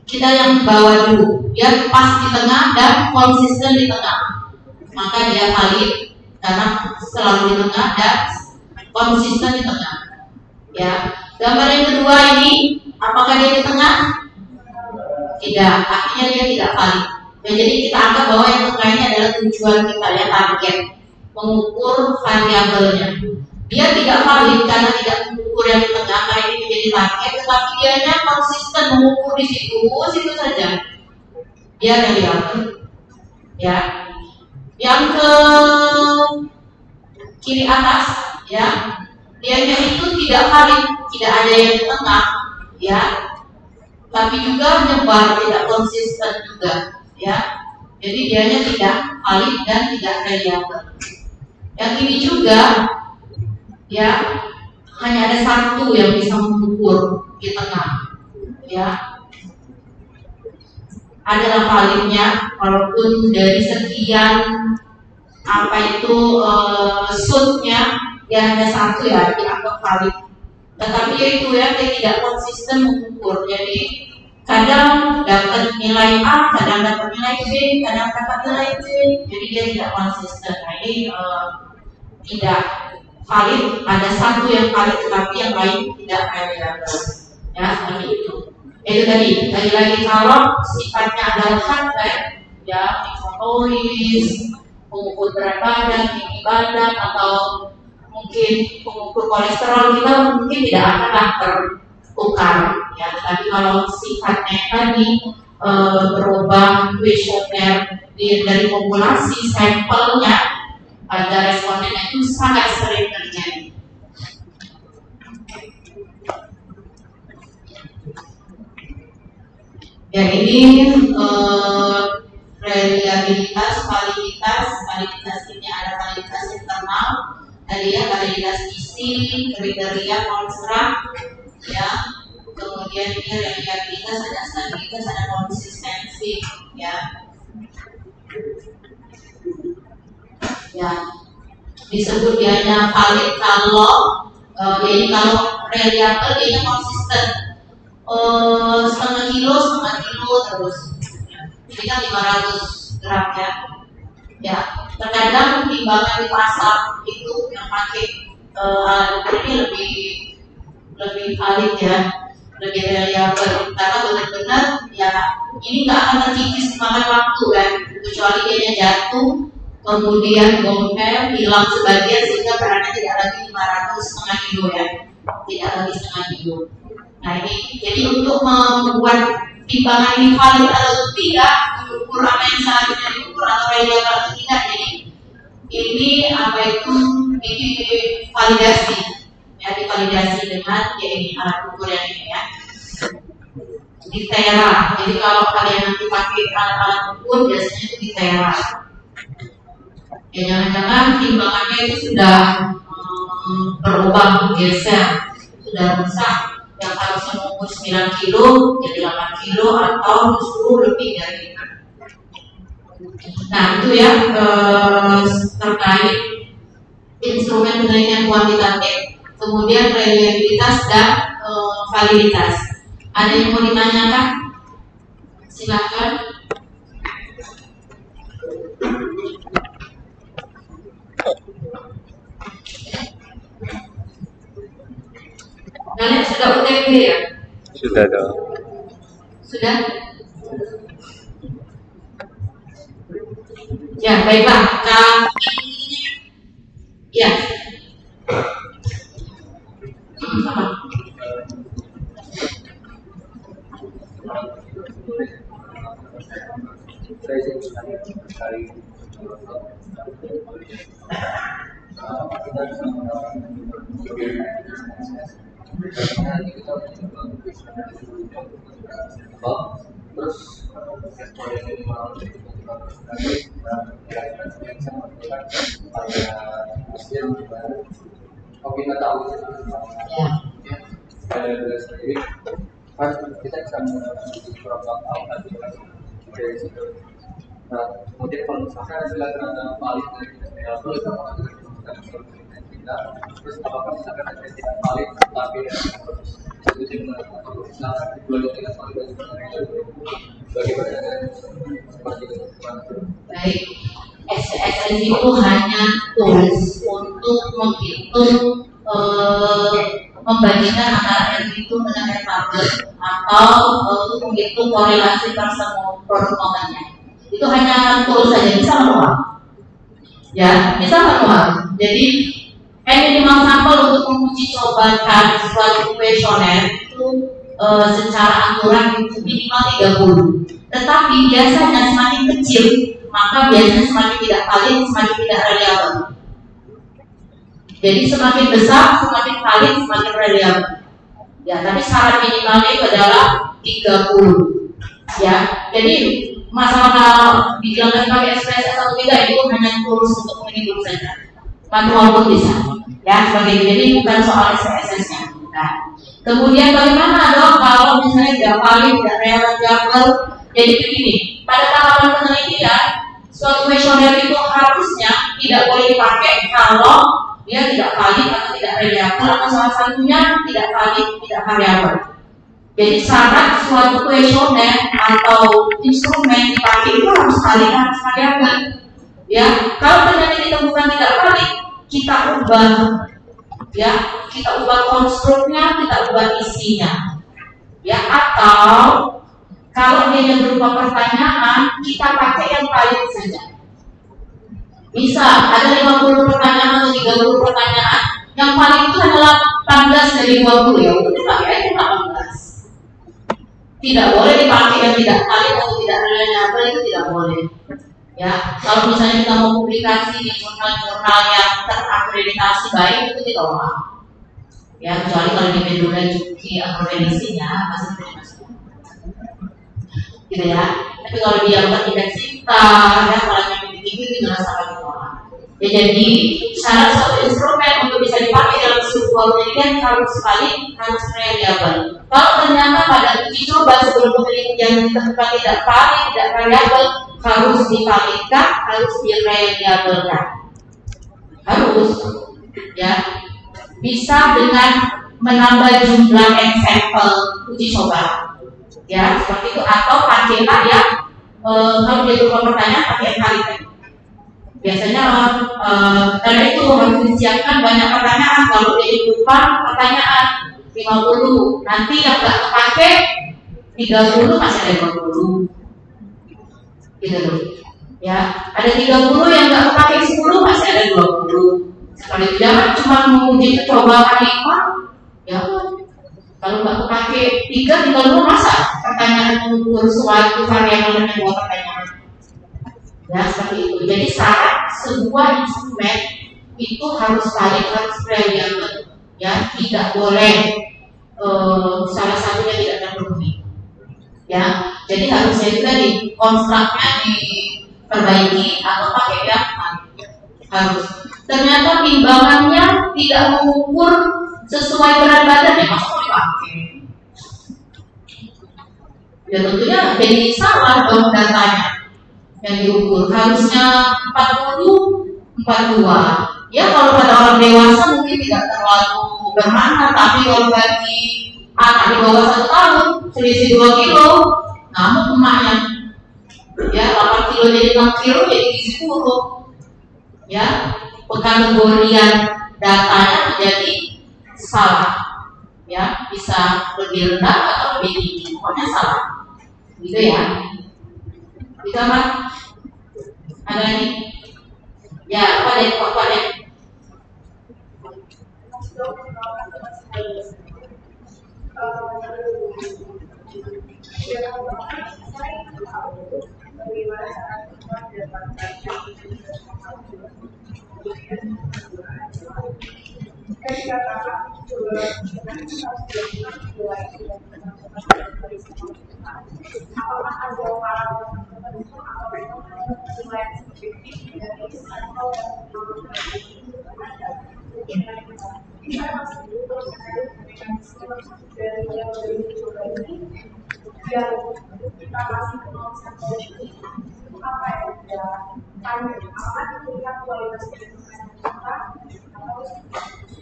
kita yang bawah dulu, dia pas di tengah dan konsisten di tengah, maka dia valid karena selalu di tengah dan konsisten di tengah. Ya, gambar yang kedua ini, apakah dia di tengah? Tidak, artinya dia tidak valid. Ya, jadi kita anggap bahwa yang tengah ini adalah tujuan kita, ya target mengukur variabelnya. Dia tidak valid karena tidak mengukur yang di tengah, karena ini menjadi target, tetapi dianya konsisten mengukur di situ saja. Dia variabel. Ya, yang ke kiri atas, ya, dianya itu tidak valid, tidak ada yang di tengah, ya, tapi juga menyebar, tidak konsisten juga, ya. Jadi dianya tidak valid dan tidak variabel. Yang ini juga, ya, hanya ada satu yang bisa mengukur di tengah, ya. Adalah validnya, walaupun dari sekian apa itu shootnya ya hanya satu ya dianggap valid. Tetapi itu ya dia tidak konsisten mengukur. Jadi kadang dapat nilai A, kadang dapat nilai B, kadang dapat nilai C. Jadi dia tidak konsisten. Nah ini tidak valid. Ada satu yang valid tetapi yang lain tidak reliable. Ya seperti itu. Itu tadi lagi-lagi kalau sifatnya adalah hardware, ya mikrotoris, pengukur berat badan, tinggi badan, atau mungkin pengukur kolesterol, kita mungkin tidak akan tertukar, ya. Tapi kalau sifatnya tadi berubah kuesioner dari populasi sampelnya pada respondennya itu sangat sering terjadi. Ya ini reliabilitas, validitas ini ada validitas internal, tadi ya validitas isi, kriteria, konstruk, ya. Kemudian ini reliabilitas, ada stabilitas, ada konsistensi, ya. Ya, disebut dianya valid kalau jadi kalau reliable dia konsisten. Setengah kilo terus. Ini kan 500 gram ya. Ya, terkadang timbangan di pasar itu yang pakai alat ukur ini lebih valid ya, lebih reliable karena benar-benar ya ini nggak akan terkikis makan waktu kan, kecuali dia jatuh kemudian gompel hilang sebagian sehingga beratnya tidak lagi 500 setengah kilo ya, tidak lagi setengah kilo. Nah ini jadi untuk membuat timbangan ini valid atau tidak, mengukur apa yang seharusnya diukur atau reliable atau tidak. Jadi ini apa itu divalidasi, ya divalidasi dengan ya ini alat ukur yang ini ya. Di tera. Jadi kalau kalian nanti pakai alat-alat ukur biasanya itu di tera. Ya jangan-jangan timbangannya itu sudah berubah, geser, sudah rusak. Yang harusnya mengukur 9 kilo jadi 8 kilo atau justru lebih dari itu. Nah itu ya terkait instrumen penelitian kuantitatif, kemudian reliabilitas dan validitas. Ada yang mau ditanyakan Silakan. Kalian sudah UTP ya? Sudah dong. Sudah? Ya, baiklah. Ya. Sama. Kita tahu kita bisa beberapa tahun dari situ. Nah, kemudian kalau misalkan hasilnya ternyata valid dari kita terus terus apakah misalkan ada tidak valid tapi itu misalkan belum tidak valid bagaimana seperti itu. Baik, SPSS itu hanya tools untuk menghitung membandingkan antara R itu dengan R tabel atau untuk menghitung korelasi performanya. Itu hanya tools saja, bisa manual. Ya, bisa manual. Jadi minimal sampel untuk menguji cobakan suatu kuesioner itu secara aturan itu minimal 30. Tetapi biasanya semakin kecil maka biasanya semakin tidak valid, semakin tidak reliable. Jadi semakin besar, semakin valid, semakin reliable. Ya, tapi syarat minimalnya itu adalah 30. Ya, jadi masalah dijalankan pakai SPSS atau tidak itu hanya tools untuk menghitung saja. Manual pun bisa. Ya, sebagai jadi bukan soal SPSS-nya. Nah, kemudian bagaimana dong kalau misalnya tidak valid, tidak reliable? Jadi begini, pada tahapan penelitian suatu kuesioner itu harusnya tidak boleh dipakai kalau dia tidak valid atau tidak reliable atau salah satunya tidak valid, tidak variabel. Jadi syarat suatu kuesioner atau instrumen dipakai itu harus valid, harus variabel. Ya, kalau ternyata ditemukan tidak valid, kita ubah. Ya, kita ubah konstruknya, kita ubah isinya. Ya, atau kalau dia yang berupa pertanyaan, kita pakai yang valid saja. Bisa, ada 50 pertanyaan atau 30 pertanyaan. Yang valid itu adalah 18 dari 20, ya udah dipakai aja 18. Tidak boleh dipakai yang tidak valid atau tidak reliable, itu tidak boleh. Ya, kalau misalnya kita mau publikasi di jurnal-jurnal yang terakreditasi baik, itu ditolak. Ya, kecuali kalau di Medula Juki akreditasinya masih termasuk. Gitu ya. Tapi kalau dia indeks CIPTA, ya kalau yang tinggi itu jelas sangat ditolak. Ya, jadi syarat suatu instrumen untuk bisa dipakai dalam sebuah penelitian harus valid, harus reliable. Kalau ternyata pada uji coba sebelum penelitian ditemukan tidak valid, tidak variabel, harus divalidkan, harus direliabelkan. Harus, ya. Bisa dengan menambah jumlah sampel uji coba. Ya, seperti itu, atau pakai ya, kalau dia berupa pertanyaan pakai valid. Biasanya karena itu harus disiapkan banyak pertanyaan. Kalau dia berupa pertanyaan 50, nanti yang nggak terpakai 30 masih ada 20, gitu loh. Ya, ada 30 yang nggak terpakai 10 masih ada 20. Sekali itu jangan cuma menguji coba kali 5, ya. Kalau nggak terpakai 3, tinggal 2 masa pertanyaan mengukur suatu variabel dengan 2 pertanyaan. Ya, seperti itu. Jadi syarat sebuah instrumen itu harus valid, harus reliable. Ya, tidak boleh salah satunya tidak terpenuhi. Ya, jadi harusnya juga di konstruknya diperbaiki atau pakai yang harus. Ternyata timbangannya tidak mengukur sesuai berat badan, ya masa mau dipakai? Ya tentunya jadi salah dong datanya yang diukur. Harusnya 40, 42. Ya kalau pada orang dewasa mungkin tidak terlalu bermakna, tapi kalau bagi anak di bawah 1 tahun selisih 2 kilo Namun emak yang ya 8 kilo jadi 6 kilo jadi gizi buruk. Ya, pekategorian datanya menjadi salah. Ya, bisa lebih rendah atau lebih tinggi, pokoknya salah. Gitu ya. Gitu apa? Ada lagi? Ya, apa deh?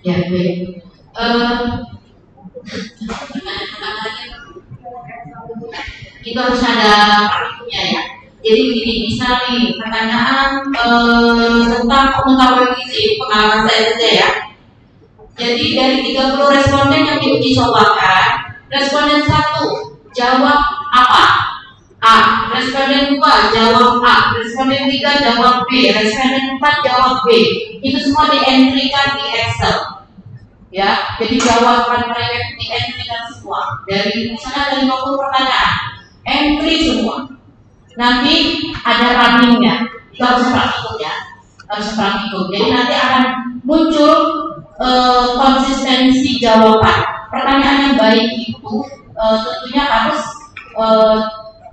Ya, baik. Itu harus ada praktiknya ya. Jadi begini, misal nih pertanyaan tentang pengetahuan gizi, pengalaman saya saja ya. Jadi dari 30 responden yang diuji cobakan, responden 1 jawab apa? A. Responden 2 jawab A. Responden 3 jawab B. Responden 4 jawab B. Itu semua di-entrykan di Excel. Ya, jadi jawaban mereka di-entrykan semua. Dari misalnya ada 50 pertanyaan, entry semua. Nanti ada runningnya, itu harus praktikum ya, harus praktikum. Jadi nanti akan muncul konsistensi jawaban. Pertanyaan yang baik itu tentunya harus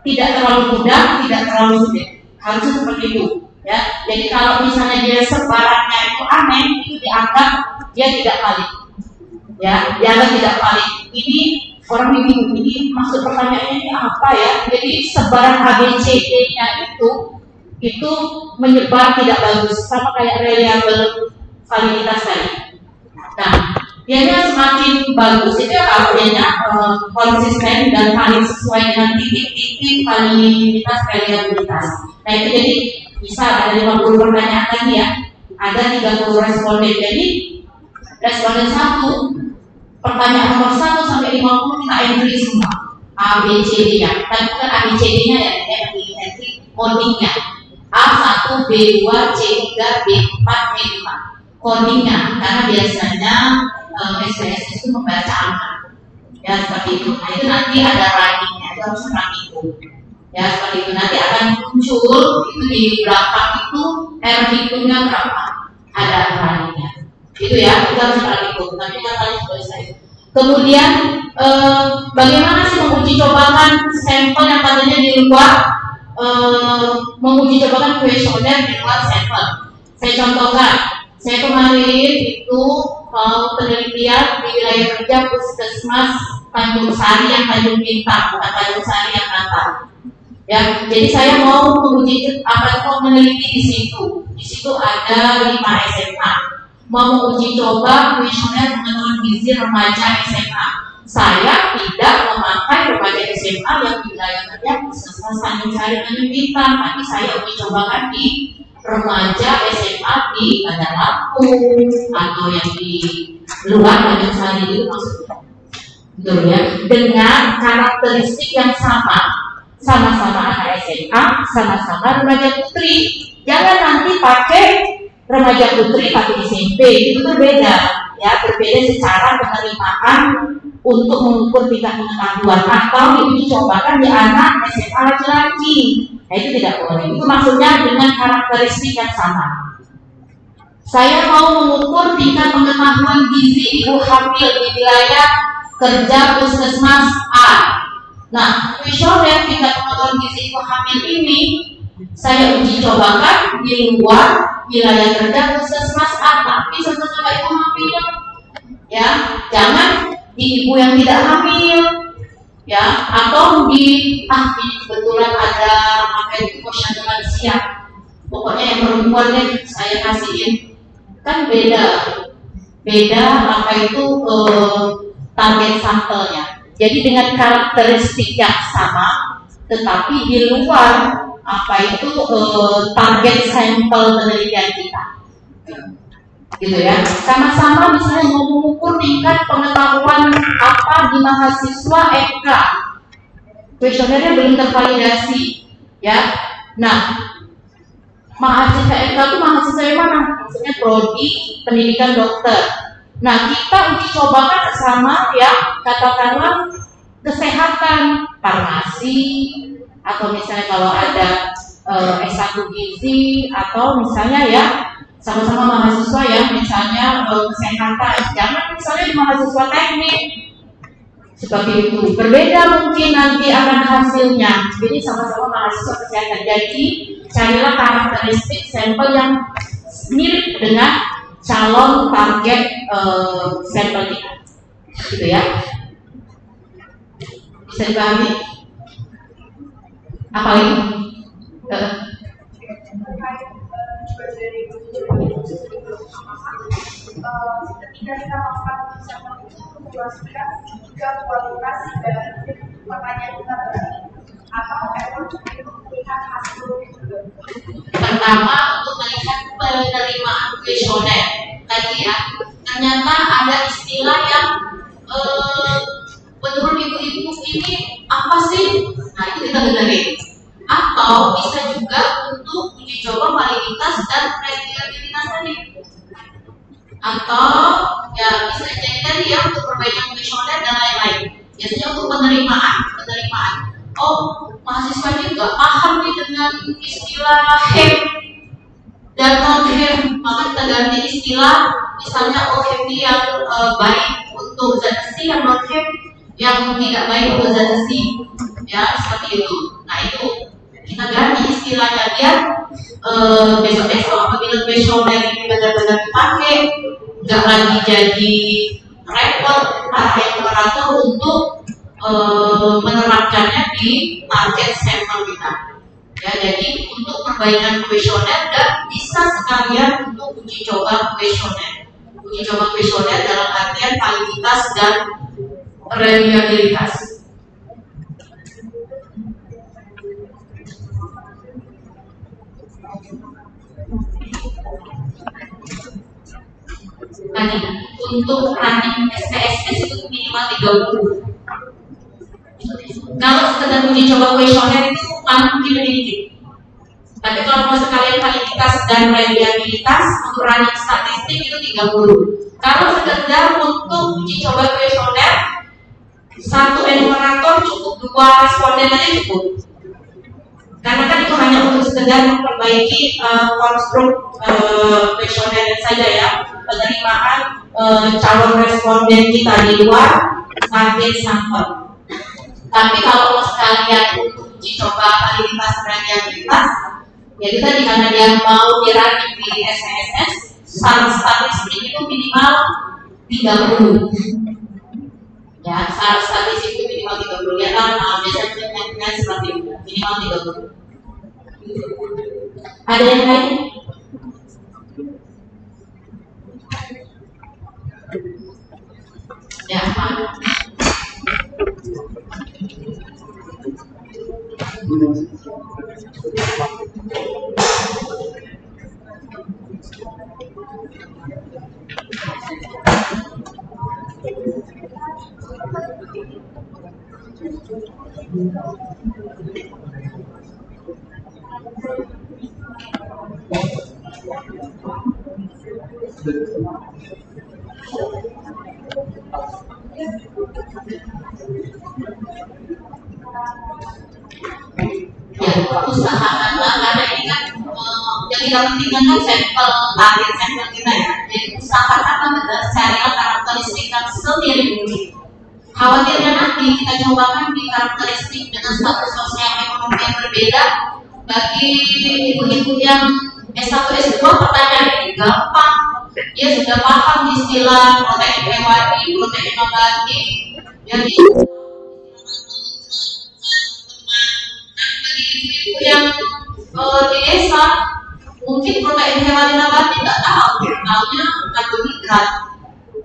tidak terlalu mudah, tidak terlalu sulit. Harusnya seperti itu. Ya, jadi kalau misalnya dia sebarannya itu aneh, itu dianggap dia tidak valid. Ya, dianggap tidak valid. Ini orang bingung, ini maksud pertanyaannya ini apa ya? Jadi sebaran ABCD-nya itu menyebar tidak bagus, sama kayak reliable validitas tadi. Nah, dianya semakin bagus itu ya kalau dianya konsisten dan valid sesuai dengan titik-titik validitas reliabilitas. Nah itu jadi bisa ada 50 pertanyaan lagi ya, ada 30 responden. Jadi responden 1 pertanyaan nomor 1 sampai 50 kita entry semua A, B, C, D nya. Tapi bukan A, B, C, D nya ya, kita entry codingnya A1, B2, C3, B4, B5 codingnya, karena biasanya SPSS itu membaca angka ya seperti itu. Nah itu nanti ada runningnya, itu harus praktikum ya seperti itu. Nanti akan muncul itu di belakang itu hitungnya berapa, ada runningnya itu ya, itu harus praktikum. Nanti katanya selesai. Kemudian bagaimana sih menguji cobakan sampel yang katanya di luar, menguji cobakan kuesioner di luar sampel. Saya contohkan, saya kemarin itu penelitian di wilayah kerja Puskesmas Tanjung Sari yang Tanjung Bintang, bukan Tanjung Sari yang Natal. Ya, jadi saya mau menguji mau meneliti di situ. Di situ ada 5 SMA. Mau menguji coba kuesioner pengetahuan gizi remaja SMA. Saya tidak memakai remaja SMA yang di wilayah kerja Puskesmas Tanjung Sari Tanjung Bintang, tapi saya uji cobakan di remaja SMA di Bandar Lampung atau yang di luar Tanjung Sari itu maksudnya, betul ya, dengan karakteristik yang sama-sama anak SMA, sama-sama remaja putri. Jangan nanti pakai remaja putri pakai SMP, itu berbeda ya, berbeda secara penerimaan untuk mengukur tingkat pengetahuan, atau diuji cobakan di anak SMA laki-laki. Nah itu tidak boleh. Itu maksudnya dengan karakteristik yang sama. Saya mau mengukur tingkat pengetahuan gizi ibu hamil di wilayah kerja Puskesmas A. Nah, kuesioner tingkat pengetahuan gizi ibu hamil ini saya uji cobakan di luar wilayah kerja Puskesmas A, tapi sesuai ibu hamil. Ya, jangan di ibu yang tidak hamil. Ya, atau di kebetulan ada apa itu posyandu lansia, pokoknya yang perempuan deh saya kasihin, kan beda apa itu target sampelnya. Jadi dengan karakteristik yang sama, tetapi di luar target sampel penelitian kita, gitu ya. Sama-sama misalnya mengukur tingkat pengetahuan apa di mahasiswa FK, kuesionernya belum tervalidasi, ya. Nah, mahasiswa FK itu mahasiswa yang mana? Maksudnya prodi pendidikan dokter. Nah, kita uji cobakan bersama, ya, katakanlah kesehatan, farmasi, atau misalnya kalau ada S1 gizi, atau misalnya ya sama-sama mahasiswa yang misalnya kesehatan, jangan misalnya di mahasiswa teknik seperti itu, berbeda mungkin nanti akan hasilnya. Jadi sama-sama mahasiswa kesehatan, jadi carilah karakteristik sampel yang mirip dengan calon target sampel kita, gitu ya. Bisa dipahami? Apa lagi? Ketika kita melakukan sampel itu memastikan juga kualitas dari pertanyaan kita berarti atau memang untuk melihat hasil. Pertama, untuk melihat penerimaan kuesioner tadi ya, ternyata ada istilah yang menurut ibu-ibu ini apa sih? Nah, itu kita benerin. Atau bisa juga untuk uji coba validitas dan reliabilitas tadi. Atau ya bisa jadi tadi ya untuk perbaikan kuesioner dan lain-lain. Biasanya untuk penerimaan. Oh, mahasiswa juga paham nih dengan istilah HEP dan non-HEP, maka kita ganti istilah, misalnya HEP yang baik untuk zat besi, yang non-HEP yang tidak baik untuk zat besi, ya seperti itu. Nah itu kita ganti istilahnya biar besok-besok apabila kuesioner ini benar-benar dipakai, nggak lagi jadi repot para eksplorator untuk menerapkannya di target sampel kita. Ya, jadi untuk perbaikan kuesioner dan bisa sekalian untuk uji coba kuesioner. Uji coba kuesioner dalam artian validitas dan reliabilitas. Tadi untuk ranking SPSS itu minimal 30. Kalau sekedar uji coba kuesioner itu mungkin lebih dikit. Tapi kalau mau sekalian validitas dan reliabilitas untuk ranking statistik itu 30. Kalau sekedar untuk uji coba kuesioner, satu enumerator cukup, 2 responden aja cukup. Karena kan itu hanya untuk sekedar memperbaiki konstruk kuesioner saja ya, penerimaan calon responden kita di luar target sampel. Tapi kalau sekalian untuk uji coba validitas dan reliabilitas, ya itu tadi karena dia mau di-ranking di SPSS, syarat statistik itu minimal 30. Ya, syarat statistik itu minimal 30. Ya kan, biasanya seperti itu, minimal 30. Ada yang lain? Ya, usahakanlah karena ini kan yang kita pentingkan kan sampel target sampel kita ya. Jadi usahakan carilah karakteristik yang semirip mungkin. Khawatirnya nanti kita cobakan di karakteristik dengan status sosial ekonomi yang berbeda. Bagi ibu-ibu yang S1 S2 pertanyaan ini gampang. Dia sudah paham istilah protein hewani, protein nabati. Jadi yang di desa mungkin protein hewani nabati nggak tahu, taunya karbohidrat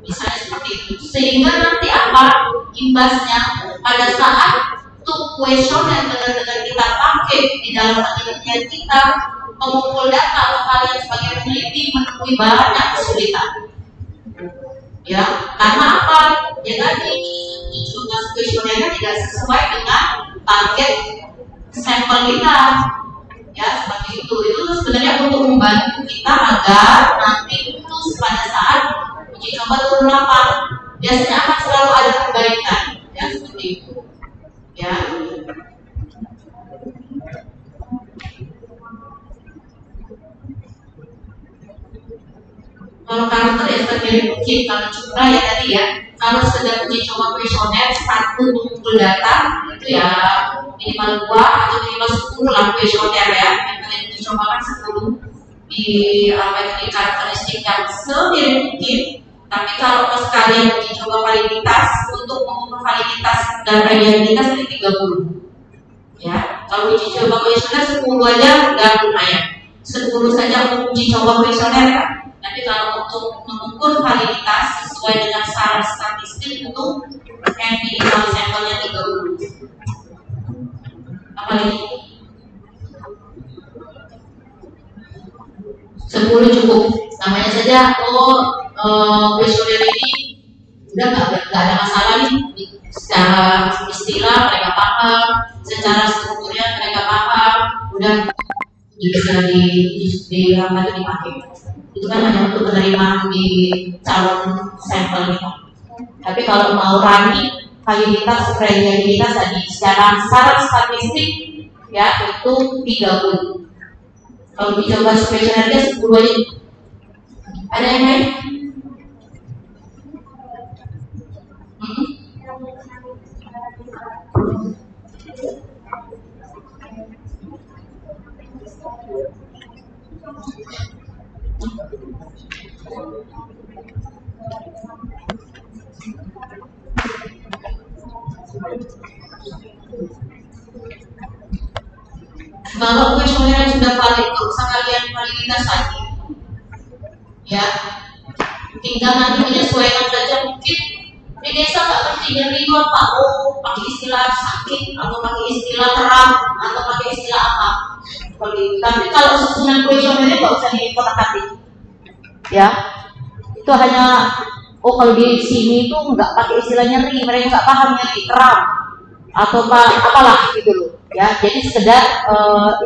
misalnya seperti itu, sehingga nanti apa imbasnya pada saat untuk kuesioner benar-benar kita pakai di dalam penelitian kita, mengumpul data, kalian sebagai peneliti menemui banyak kesulitan. Ya, karena apa? Ya tadi tugas kuesionernya tidak sesuai dengan target sampel kita. Ya, seperti itu. Itu sebenarnya untuk membantu kita agar nanti lulus pada saat uji coba turun lapang. Biasanya akan selalu ada perbaikan. Ya, seperti itu. Ya. Kalau karakter ya seperti mungkin kalau jumlah ya tadi ya. Kalau sedang uji coba kuesioner satu mengumpul data itu ya minimal 2 atau minimal 10 lah kuesioner ya. Yang kalian uji coba kan 10 di karakteristik yang semirip mungkin. Tapi kalau pas kalian uji coba validitas untuk mengukur validitas dan reliabilitas ini 30. Ya, kalau uji coba kuesioner 10 aja udah lumayan. 10 saja untuk uji coba kuesioner kan. Tapi kalau untuk mengukur validitas sesuai dengan syarat statistik itu empirical sampelnya 30. Apalagi 10 cukup. Namanya saja kuesioner ini udah nggak ada masalah nih. Secara istilah mereka paham, secara strukturnya mereka paham, udah bisa dipakai. Itu kan hanya untuk penerimaan di calon sampel kita. Tapi kalau mau running validitas, reliabilitas tadi secara syarat statistik ya itu 30. Kalau dicoba spesialnya 10 aja. Ada yang lain? Kalau kuesioner sudah valid, nggak usah kalian validitas lagi. Ya, tinggal nanti menyesuaikan saja. Mungkin di desa nggak ngerti nyeri itu apa, pakai istilah sakit atau pakai istilah terang atau pakai istilah apa. Tapi kalau susunan kuesionernya nggak usah dikotak-katik. Ya, itu hanya kalau di sini itu nggak pakai istilah nyeri, mereka nggak paham nyeri, kram atau apalah gitu loh. Ya, jadi sekedar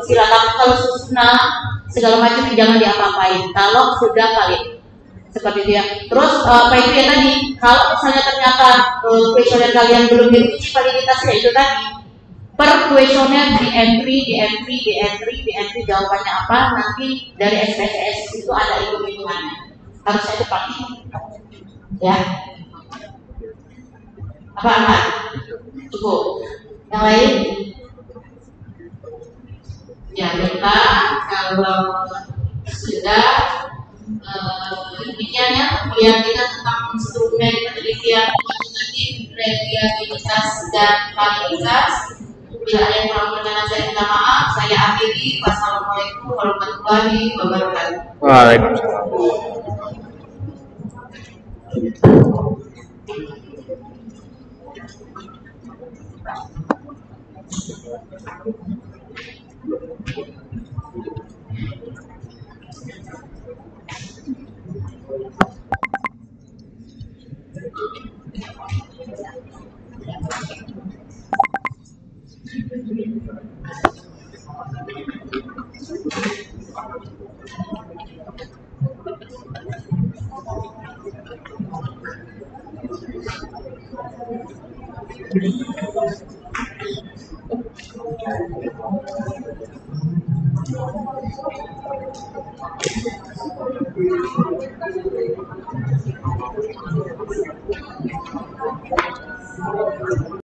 istilah kalau susunan segala macam jangan diapa-apain. Kalau sudah valid seperti itu ya. Terus apa itu ya tadi? Kalau misalnya ternyata kuesioner kalian belum diuji validitasnya itu tadi, per kuesioner di entry jawabannya apa? Nanti dari SPSS itu ada hitung-hitungannya. Harusnya itu pakai. Ya. Apa aman? Cukup. Yang lain? Ya, kita kalau sudah demikian ya kuliah kita tentang instrumen penelitian kuantitatif, reliabilitas dan validitas. Bila ada yang kurang berkenan saya minta maaf. Saya akhiri. Wassalamualaikum warahmatullahi wabarakatuh. Waalaikumsalam.